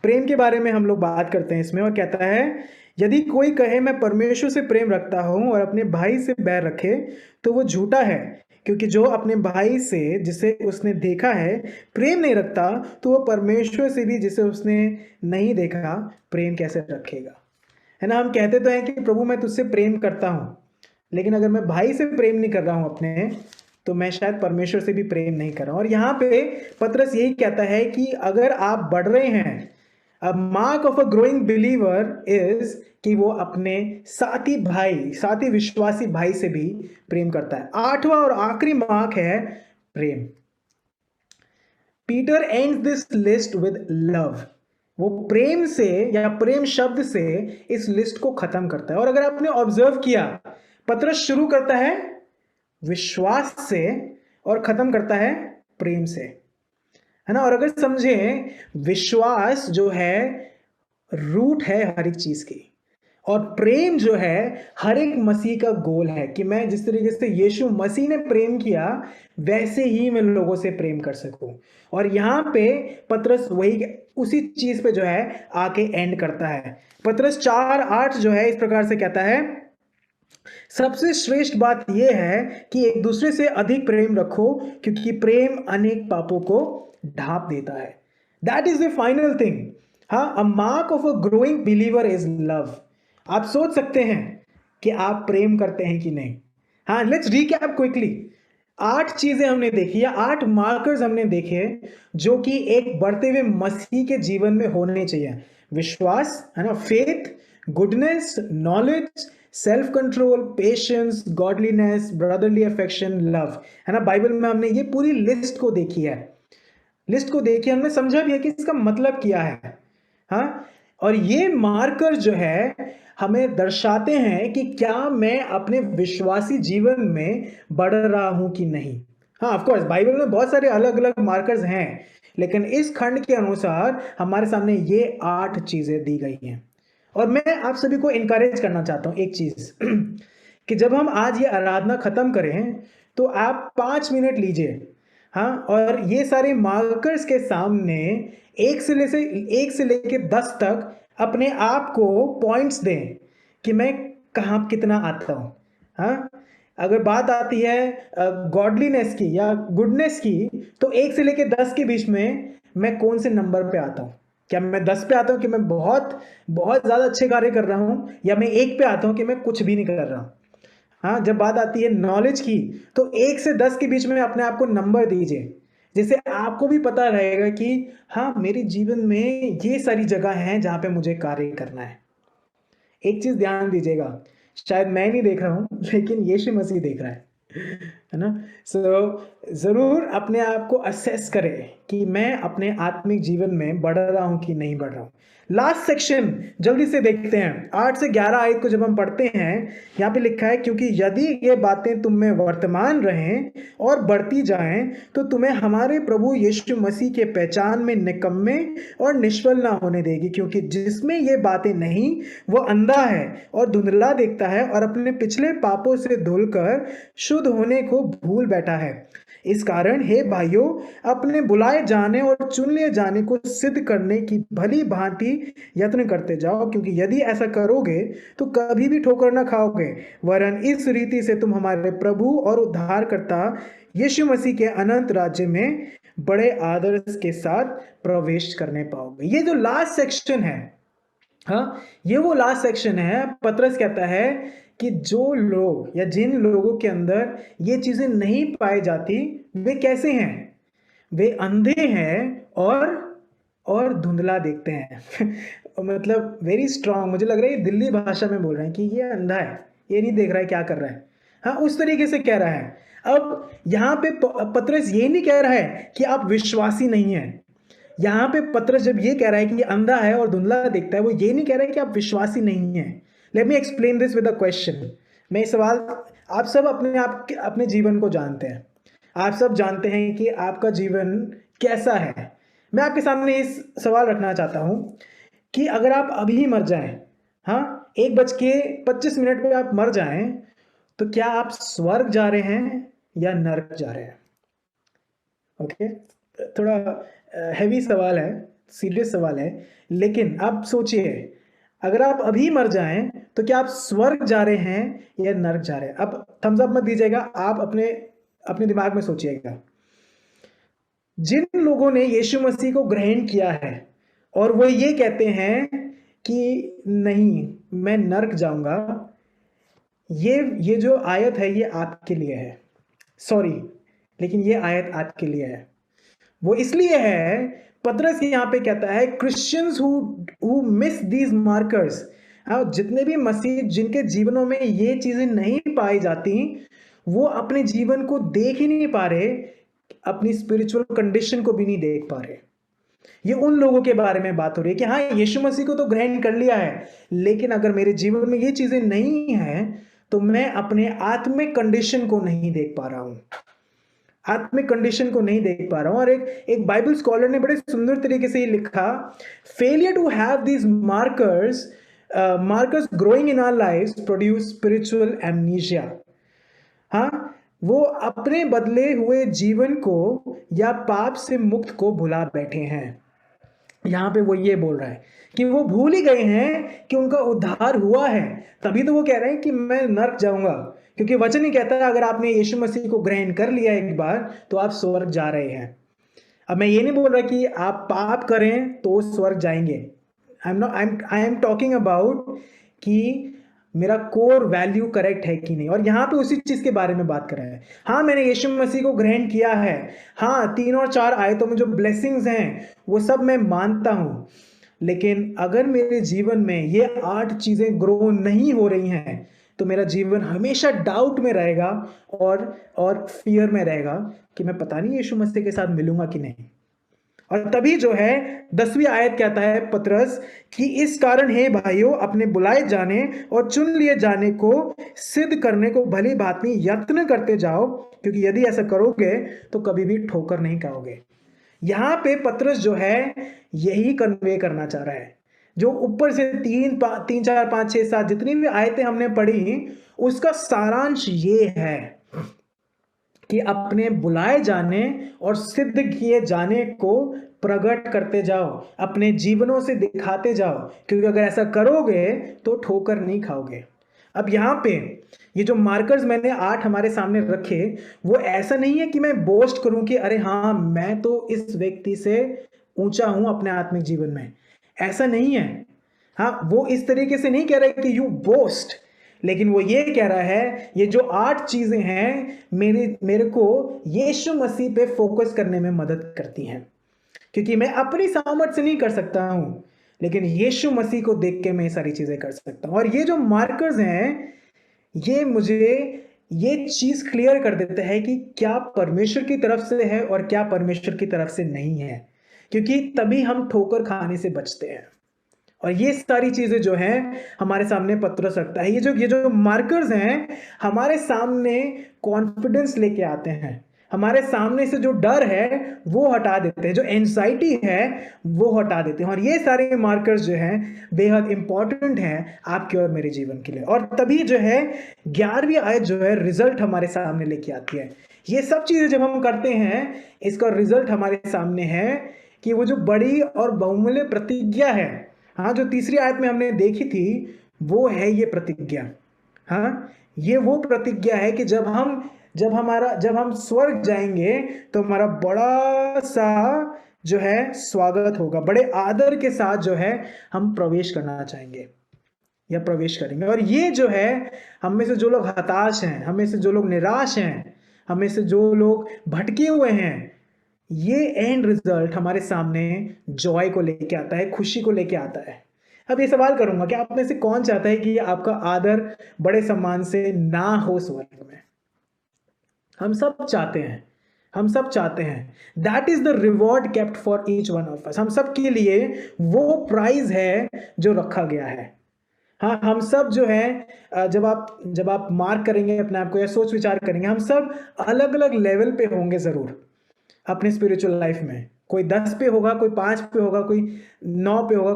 प्रेम के बारे में हम लोग बात करते हैं इसमें, और कहता है यदि कोई कहे मैं परमेश्वर से प्रेम रखता हूं और अपने भाई से बैर रखे तो वो झूठा है, क्योंकि जो अपने भाई से जिसे उसने देखा है प्रेम नहीं रखता तो वो परमेश्वर से भी जिसे उसने नहीं देखा प्रेम कैसे रखेगा। है ना। हम कहते तो हैं कि प्रभु मैं तुझसे प्रेम करता हूं, लेकिन अगर मैं भाई से प्रेम नहीं कर रहा हूं अपने, तो मैं शायद परमेश्वर से भी प्रेम नहीं कर रहा हूं। और यहाँ पे पतरस यही कहता है कि अगर आप बढ़ रहे हैं, अ mark of a growing believer is कि वो अपने साथी विश्वासी भाई से भी प्रेम करता है। 8वां और आखिरी मार्क है प्रेम। Peter ends this list with love. वो प्रेम से या प्रेम शब्द से इस लिस्ट को खत्म करता है। और अगर आपने ऑब्जर्व किया, पतरस शुरू करता है विश्वास से और खत्म करता है प्रेम से, है ना। और अगर समझें, विश्वास जो है रूट है हर एक चीज की, और प्रेम जो है हर एक मसीह का गोल है कि मैं जिस तरीके से यीशु मसीह ने प्रेम किया वैसे ही मैं लोगों से प्रेम कर सकूं। और यहाँ पे पतरस वही उसी चीज पे जो है आके एंड करता है। पतरस 4:8 जो है इस प्रकार से कहता है, सबसे श्रेष्ठ बात यह है कि एक दूसरे से अधिक प्रेम रखो, क्योंकि प्रेम अनेक पापों को ढांप देता है। That is the final thing. हाँ, a mark of a growing believer is love. आप सोच सकते हैं कि आप प्रेम करते हैं कि नहीं। हाँ, लेट्स रिकैप क्विकली। 8 चीजें हमने देखी या 8 मार्कर्स हमने देखे जो कि एक बढ़ते हुए मसीह के जीवन में होने चाहिए। विश्वास, है ना, faith, goodness, knowledge, self control, patience, godliness, brotherly affection, love, है ना। बाइबल में हमने ये पूरी लिस्ट को देखी है। हमने समझा भी है कि इसका मतलब क्या है। हाँ, और ये मार्कर जो है हमें दर्शाते हैं कि क्या मैं अपने विश्वासी जीवन में बढ़ रहा हूं कि नहीं। हाँ, ऑफ कोर्स बाइबल में बहुत सारे अलग अलग मार्कर्स हैं, लेकिन इस खंड के अनुसार हमारे सामने ये 8 चीजें दी गई हैं। और मैं आप सभी को इनकरेज करना चाहता हूं एक चीज कि जब हम आज ये आराधना खत्म करें तो आप 5 मिनट लीजिए, हाँ, और ये सारे मार्कर्स के सामने 1 से लेके 10 तक अपने आप को पॉइंट्स दें कि मैं कहाँ कितना आता हूँ। हाँ, अगर बात आती है गॉडलीनेस की या गुडनेस की, तो 1 से लेके 10 के बीच में मैं कौन से नंबर पे आता हूँ। क्या मैं 10 पे आता हूँ कि मैं बहुत बहुत ज्यादा अच्छे कार्य कर रहा हूँ, या मैं 1 पे आता हूँ कि मैं कुछ भी नहीं कर रहा हूँ। हाँ, जब बात आती है नॉलेज की, तो 1 से 10 के बीच में अपने आप को नंबर दीजिए, जिससे आपको भी पता रहेगा कि हाँ, मेरे जीवन में ये सारी जगह हैं जहां पे मुझे कार्य करना है। एक चीज ध्यान दीजिएगा, शायद मैं नहीं देख रहा हूं, लेकिन यीशु मसीह देख रहा है। है ना? ज़रूर अपने आप को असेस करें कि मैं अपने आत्मिक जीवन में बढ़ रहा हूँ कि नहीं बढ़ रहा हूँ। लास्ट सेक्शन जल्दी से देखते हैं। 8 से 11 आयत को जब हम पढ़ते हैं, यहाँ पे लिखा है, क्योंकि यदि ये बातें तुम में वर्तमान रहें और बढ़ती जाएं, तो तुम्हें हमारे प्रभु यीशु मसीह के पहचान में निकम्मे और निष्फल ना होने देगी। क्योंकि जिसमें ये बातें नहीं, वो अंधा है और धुंधला देखता है और अपने पिछले पापों से धुलकर शुद्ध होने को भूल बैठा है। इस कारण हे भाइयों, अपने बुलाए जाने और चुन लिए जाने को सिद्ध करने की भली भांति यत्न करते जाओ, क्योंकि यदि ऐसा करोगे तो कभी भी ठोकर न खाओगे, वरन इस रीति से तुम हमारे प्रभु और उद्धारकर्ता यीशु मसीह के अनंत राज्य में बड़े आदर के साथ प्रवेश करने पाओगे। ये जो लास्ट सेक्शन है, हाँ, ये वो लास्ट सेक्शन है। पतरस कहता है कि जो लोग या जिन लोगों के अंदर ये चीजें नहीं पाई जाती, वे कैसे हैं? वे अंधे हैं और धुंधला देखते हैं। मतलब वेरी स्ट्रांग, मुझे लग रहा है ये दिल्ली भाषा में बोल रहे हैं कि ये अंधा है, ये नहीं देख रहा है क्या कर रहा है। हाँ, उस तरीके से कह रहा है। अब यहाँ पे पतरस ये नहीं कह रहा है कि आप विश्वासी नहीं हैं। यहाँ पे पतरस जब ये कह रहा है कि ये अंधा है और धुंधला देखता है, वो ये नहीं कह रहा है कि आप विश्वासी नहीं हैं। Let me explain this with a question. मैं सवाल, आप सब अपने जीवन को जानते हैं, आप सब जानते हैं कि आपका जीवन कैसा है। मैं आपके सामने इस सवाल रखना चाहता हूं कि अगर आप अभी मर जाएं, हाँ, 1:25 पे आप मर जाएं, तो क्या आप स्वर्ग जा रहे हैं या नरक जा रहे हैं? ओके, थोड़ा हैवी सवाल है, सीरियस सवाल है, लेकिन आप सोचिए, अगर आप अभी मर जाएं तो क्या आप स्वर्ग जा रहे हैं या नरक जा रहे हैं? अब थम्स अप मत दीजिएगा, आप अपने दिमाग में सोचिएगा। जिन लोगों ने यीशु मसीह को ग्रहण किया है और वो ये कहते हैं कि नहीं, मैं नरक जाऊंगा, ये जो आयत है ये आपके लिए है। सॉरी, लेकिन ये आयत आपके लिए है। वो इसलिए है, पतरस यहाँ पे कहता है, Christians who miss these markers, जितने भी मसीह जिनके जीवनों में ये चीजें नहीं पाई जाती, वो अपने जीवन को देख ही नहीं पा रहे, अपनी स्पिरिचुअल कंडीशन को भी नहीं देख पा रहे। ये उन लोगों के बारे में बात हो रही है कि हाँ, यीशु मसीह को तो ग्रहण कर लिया है, लेकिन अगर मेरे जीवन में ये चीजें नहीं है तो मैं अपने आत्मिक कंडीशन को नहीं देख पा रहा हूं, आत्मिक कंडीशन को नहीं देख पा रहा हूं। और एक बाइबल स्कॉलर ने बड़े सुंदर तरीके से ये लिखा, failure to have these markers growing in our lives produce spiritual amnesia. हाँ, वो अपने बदले हुए जीवन को या पाप से मुक्त को भुला बैठे हैं। यहाँ पे वो ये बोल रहा है कि वो भूल ही गए हैं कि उनका उद्धार हुआ है, तभी तो वो कह रहे हैं कि मैं नरक जाऊंगा, क्योंकि वचन ही कहता है अगर आपने यीशु मसीह को ग्रहण कर लिया एक बार तो आप स्वर्ग जा रहे हैं। अब मैं ये नहीं बोल रहा कि आप पाप करें तो स्वर्ग जाएंगे। आई एम टॉकिंग अबाउट कि मेरा कोर वैल्यू करेक्ट है कि नहीं। और यहाँ पे उसी चीज के बारे में बात कर रहे हैं। हाँ, मैंने यीशु मसीह को ग्रहण किया है, हाँ, 3 और 4 आयतों में जो ब्लेसिंग्स हैं वो सब मैं मानता हूँ, लेकिन अगर मेरे जीवन में ये 8 चीजें ग्रो नहीं हो रही हैं तो मेरा जीवन हमेशा डाउट में रहेगा और फियर में रहेगा कि मैं पता नहीं यीशु मसीह के साथ मिलूंगा कि नहीं। और तभी जो है 10वीं आयत कहता है पतरस कि इस कारण हे भाइयों, अपने बुलाए जाने और चुन लिए जाने को सिद्ध करने को भली भांति यत्न करते जाओ, क्योंकि यदि ऐसा करोगे तो कभी भी ठोकर नहीं खाओगे। यहाँ पे पतरस जो है यही कन्वे करना चाह रहा है। जो ऊपर से 3, 4, 5, 6, 7 जितनी भी आयतें हमने पढ़ी, उसका सारांश ये है कि अपने बुलाए जाने और सिद्ध किए जाने को प्रकट करते जाओ, अपने जीवनों से दिखाते जाओ, क्योंकि अगर ऐसा करोगे तो ठोकर नहीं खाओगे। अब यहाँ पे ये जो मार्कर्स मैंने 8 हमारे सामने रखे, वो ऐसा नहीं है कि मैं बोस्ट करूं कि अरे हाँ, मैं तो इस व्यक्ति से ऊंचा हूं अपने आत्मिक जीवन में, ऐसा नहीं है। हाँ, वो इस तरीके से नहीं कह रहा कि यू बोस्ट, लेकिन वो ये कह रहा है ये जो 8 चीजें हैं मेरे को यीशु मसीह पे फोकस करने में मदद करती हैं, क्योंकि मैं अपनी सामर्थ्य से नहीं कर सकता हूं, लेकिन यीशु मसीह को देख के मैं ये सारी चीजें कर सकता हूं। और ये जो मार्कर्स हैं ये मुझे ये चीज क्लियर कर देता है कि क्या परमेश्वर की तरफ से है और क्या परमेश्वर की तरफ से नहीं है, क्योंकि तभी हम ठोकर खाने से बचते हैं। और ये सारी चीजें जो हैं हमारे सामने पतरस रखता है। ये जो मार्कर्स हैं हमारे सामने कॉन्फिडेंस लेके आते हैं, हमारे सामने से जो डर है वो हटा देते हैं, जो एंजाइटी है वो हटा देते हैं। और ये सारे मार्कर्स जो हैं बेहद इंपॉर्टेंट हैं आपके और मेरे जीवन के लिए। और तभी जो है 11वीं आयत जो है रिजल्ट हमारे सामने लेके आती है। ये सब चीजें जब हम करते हैं इसका रिजल्ट हमारे सामने है कि वो जो बड़ी और बहुमूल्य प्रतिज्ञा है, हाँ, जो तीसरी आयत में हमने देखी थी, वो है ये प्रतिज्ञा। हाँ, ये वो प्रतिज्ञा है कि जब हम स्वर्ग जाएंगे तो हमारा बड़ा सा जो है स्वागत होगा, बड़े आदर के साथ जो है हम प्रवेश करना चाहेंगे या प्रवेश करेंगे। और ये जो है हम में से जो लोग हताश हैं, हम में से जो लोग निराश हैं, हम में से जो लोग भटके हुए हैं, ये एंड रिजल्ट हमारे सामने जॉय को लेके आता है, खुशी को लेके आता है। अब ये सवाल करूंगा कि आप में से कौन चाहता है कि आपका आदर बड़े सम्मान से ना हो स्वर्ग में? हम सब चाहते हैं, हम सब चाहते हैं। That is the reward kept for each one of us. हम सब के लिए वो प्राइज है जो रखा गया है। हाँ, हम सब जो है जब आप मार्क करेंगे अपने आप को या सोच विचार करेंगे, हम सब अलग अलग लेवल पे होंगे जरूर अपने स्पिरिचुअल लाइफ में। कोई 10 पे होगा, कोई 5 पे होगा, कोई 9 पे होगा,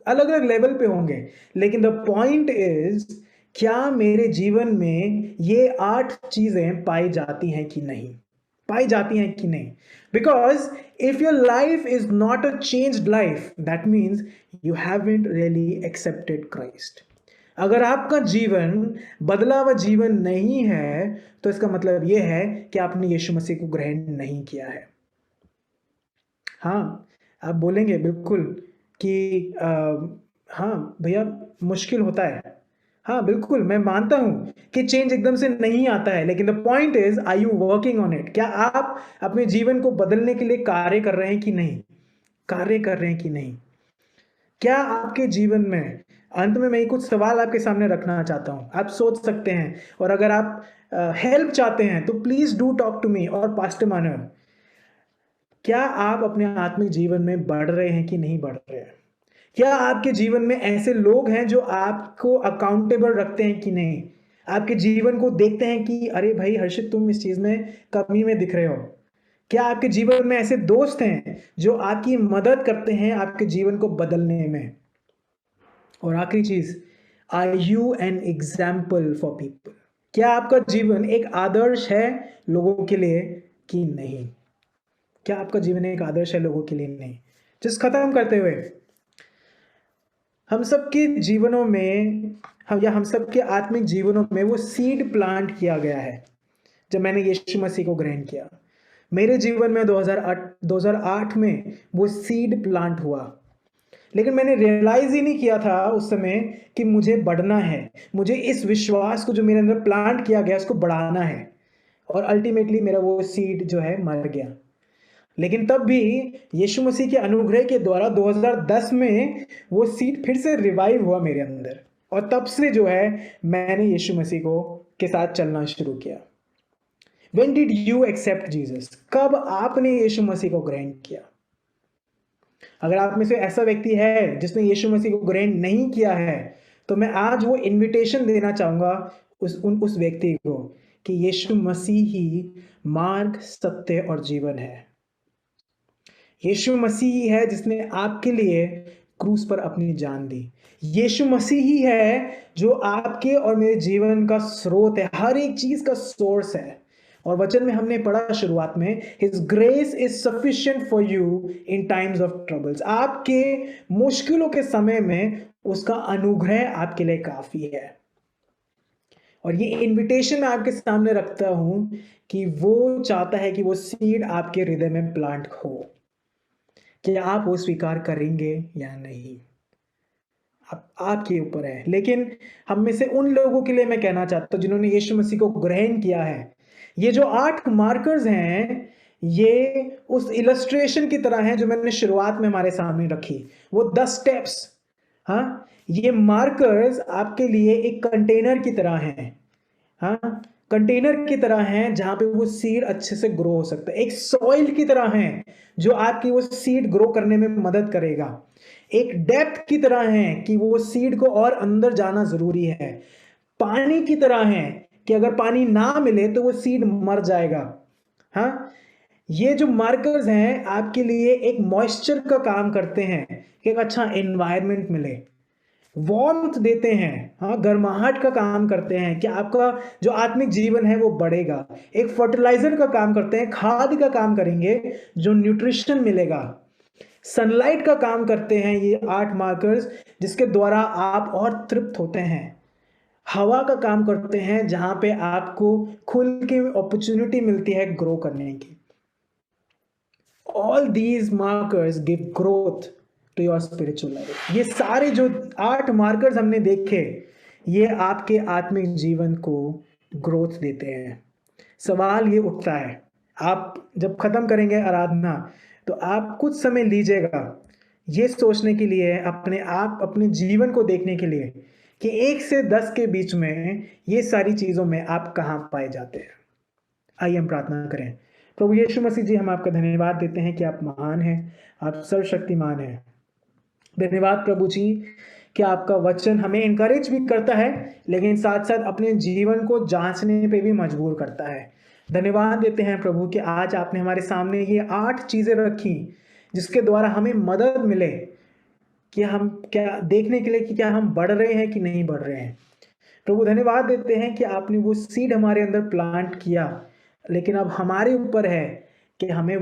अलग अलग लेवल पे होंगे। लेकिन द पॉइंट इज, क्या मेरे जीवन में ये 8 चीजें पाई जाती हैं कि नहीं, पाई जाती हैं कि नहीं? Because if your life is not a changed life, that means you haven't really accepted Christ. अगर आपका जीवन बदला हुआ जीवन नहीं है तो इसका मतलब यह है कि आपने यीशु मसीह को ग्रहण नहीं किया है। हाँ, आप बोलेंगे बिल्कुल कि हाँ भैया मुश्किल होता है। हाँ बिल्कुल, मैं मानता हूँ कि चेंज एकदम से नहीं आता है, लेकिन the point is, are you working on it? क्या आप अपने जीवन को बदलने के लिए कार्य कर रहे हैं कि नहीं? कार्य कर रहे हैं कि नहीं? क्या आपके जीवन में, अंत में मैं कुछ सवाल आपके सामने रखना चाहता हूं, आप सोच सकते हैं। और अगर आप हेल्प चाहते हैं तो please do talk to me और पास्टर मानव। क्या आप अपने आत्मिक जीवन में बढ़ रहे हैं कि नहीं बढ़ रहे हैं? क्या आपके जीवन में ऐसे लोग हैं जो आपको अकाउंटेबल रखते हैं कि नहीं? आपके जीवन को देखते हैं कि अरे भाई हर्षित, तुम इस चीज में कमी में दिख रहे हो। क्या आपके जीवन में ऐसे दोस्त हैं जो आपकी मदद करते हैं आपके जीवन को बदलने में? और आखिरी चीज, are you an example for people? क्या आपका जीवन एक आदर्श है लोगों के लिए कि नहीं? क्या आपका जीवन एक आदर्श है लोगों के लिए? नहीं। जिस खत्म करते हुए, हम सबके जीवनों में हम सबके आत्मिक जीवनों में वो सीड प्लांट किया गया है। जब मैंने यीशु मसीह को ग्रहण किया, मेरे जीवन में 2008 में वो सीड प्लांट हुआ। लेकिन मैंने रियलाइज ही नहीं किया था उस समय कि मुझे बढ़ना है, मुझे इस विश्वास को जो मेरे अंदर प्लांट किया गया उसको बढ़ाना है। और अल्टीमेटली मेरा वो सीड जो है मर गया। लेकिन तब भी यीशु मसीह के अनुग्रह के द्वारा 2010 में वो सीड फिर से रिवाइव हुआ मेरे अंदर। और तब से जो है मैंने यीशु मसीह को के साथ चलना शुरू किया। When did you accept Jesus? कब आपने यीशु मसीह को ग्रहण किया? अगर आप में से ऐसा व्यक्ति है जिसने यीशु मसीह को ग्रहण नहीं किया है, तो मैं आज वो इनविटेशन देना चाहूंगा उस व्यक्ति को कि यीशु मसीह ही मार्ग, सत्य और जीवन है। यीशु मसीह ही है जिसने आपके लिए क्रूस पर अपनी जान दी। यीशु मसीह ही है जो आपके और मेरे जीवन का स्रोत है, हर एक चीज का सोर्स है। और वचन में हमने पढ़ा शुरुआत में, His grace is sufficient for you in times of troubles। आपके मुश्किलों के समय में उसका अनुग्रह आपके लिए काफी है। और ये इनविटेशन मैं आपके सामने रखता हूं कि वो चाहता है कि वो सीड आपके हृदय में प्लांट हो। क्या आप वो स्वीकार करेंगे या नहीं, आपके ऊपर है। लेकिन हम में से उन लोगों के लिए मैं कहना चाहता हूं जिन्होंने यीशु मसीह को ग्रहण किया है, ये जो 8 मार्कर्स हैं, ये उस इलस्ट्रेशन की तरह हैं जो मैंने शुरुआत में हमारे सामने रखी, वो 10 स्टेप्स। हाँ, ये मार्कर्स आपके लिए एक कंटेनर की तरह हैं। हाँ, कंटेनर की तरह हैं जहां पे वो सीड अच्छे से ग्रो हो सकता है। एक सॉइल की तरह हैं जो आपकी वो सीड ग्रो करने में मदद करेगा। एक डेप्थ की तरह हैं कि वो सीड को और अंदर जाना जरूरी है। पानी की तरह हैं कि अगर पानी ना मिले तो वो सीड मर जाएगा। हाँ, ये जो मार्कर्स हैं आपके लिए एक मॉइस्चर का काम करते हैं कि एक अच्छा एनवायरनमेंट मिले, वार्मथ देते हैं, हाँ, गर्माहट का काम करते हैं कि आपका जो आत्मिक जीवन है वो बढ़ेगा। एक फर्टिलाइजर का काम करते हैं, खाद का काम करेंगे जो न्यूट्रिशन मिलेगा। सनलाइट का काम करते हैं ये 8 मार्कर्स, जिसके द्वारा आप और तृप्त होते हैं। हवा का काम करते हैं जहां पे आपको खुल के अपॉर्चुनिटी मिलती है ग्रो करने की। All these markers give growth to your spiritual life. ये सारे जो 8 मार्कर्स हमने देखे, ये आपके आत्मिक जीवन को ग्रोथ देते हैं। सवाल ये उठता है, आप जब खत्म करेंगे आराधना तो आप कुछ समय लीजिएगा ये सोचने के लिए, अपने जीवन को देखने के लिए कि 1 से 10 के बीच में ये सारी चीजों में आप कहाँ पाए जाते हैं। आइए हम प्रार्थना करें। प्रभु यीशु मसीह जी, हम आपका धन्यवाद देते हैं कि आप महान हैं, आप सर्वशक्तिमान हैं। धन्यवाद प्रभु जी कि आपका वचन हमें इनकरेज भी करता है, लेकिन साथ साथ अपने जीवन को जांचने पे भी मजबूर करता है। धन्यवाद देते हैं प्रभु कि आज आपने हमारे सामने ये 8 चीजें रखी जिसके द्वारा हमें मदद मिले कि हम क्या देखने के लिए कि क्या हम बढ़ रहे हैं कि नहीं बढ़ रहे हैं। प्रभु धन्यवाद देते हैं कि आपने वो सीड हमारे अंदर प्लांट किया, लेकिन अब हमारे ऊपर है कि हमें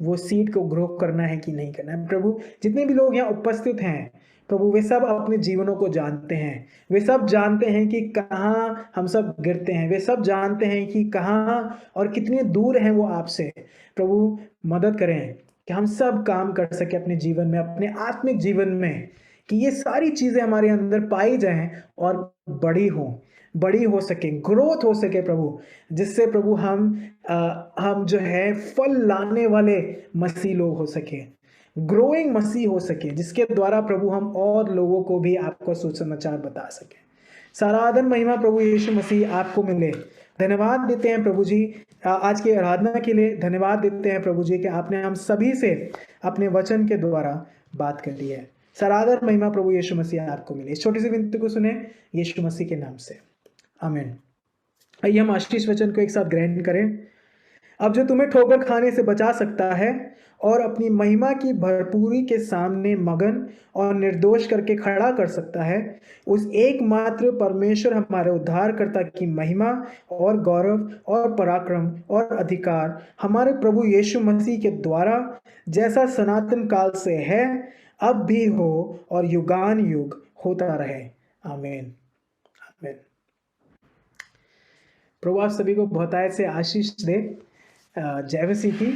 वो सीड को ग्रो करना है कि नहीं करना है। प्रभु, जितने भी लोग यहाँ उपस्थित हैं प्रभु, वे सब अपने जीवनों को जानते हैं। वे सब जानते हैं कि कहाँ हम सब गिरते हैं। वे सब जानते हैं कि कहाँ और कितने दूर हैं वो आपसे। प्रभु मदद करें कि हम सब काम कर सके अपने जीवन में, अपने आत्मिक जीवन में, कि ये सारी चीजें हमारे अंदर पाई जाएं और बड़ी हो सके, ग्रोथ हो सके प्रभु, जिससे प्रभु हम जो है फल लाने वाले मसीह लोग हो सके, ग्रोइंग मसीह हो सके, जिसके द्वारा प्रभु हम और लोगों को भी आपका सुसमाचार बता सके। सारा आदर महिमा प्रभु यीशु मसीह आपको मिले। धन्यवाद देते हैं प्रभु जी आज की आराधना के लिए। धन्यवाद देते हैं प्रभु जी कि आपने हम सभी से अपने वचन के द्वारा बात कर दी है। सरादर महिमा प्रभु यीशु मसीह आपको मिले। इस छोटी सी विनती को सुने यीशु मसीह के नाम से, आमीन। आइए हम आशीष वचन को एक साथ ग्रहण करें। अब जो तुम्हें ठोकर खाने से बचा सकता है और अपनी महिमा की भरपूरी के सामने मगन और निर्दोष करके खड़ा कर सकता है, उस एकमात्र परमेश्वर हमारे उद्धारकर्ता की महिमा और गौरव और पराक्रम और अधिकार हमारे प्रभु यीशु मसीह के द्वारा, जैसा सनातन काल से है, अब भी हो और युगान युग होता रहे, आमीन, आमीन। प्रभु आप सभी को बहुतायत से आशीष दे। जय मसीह की।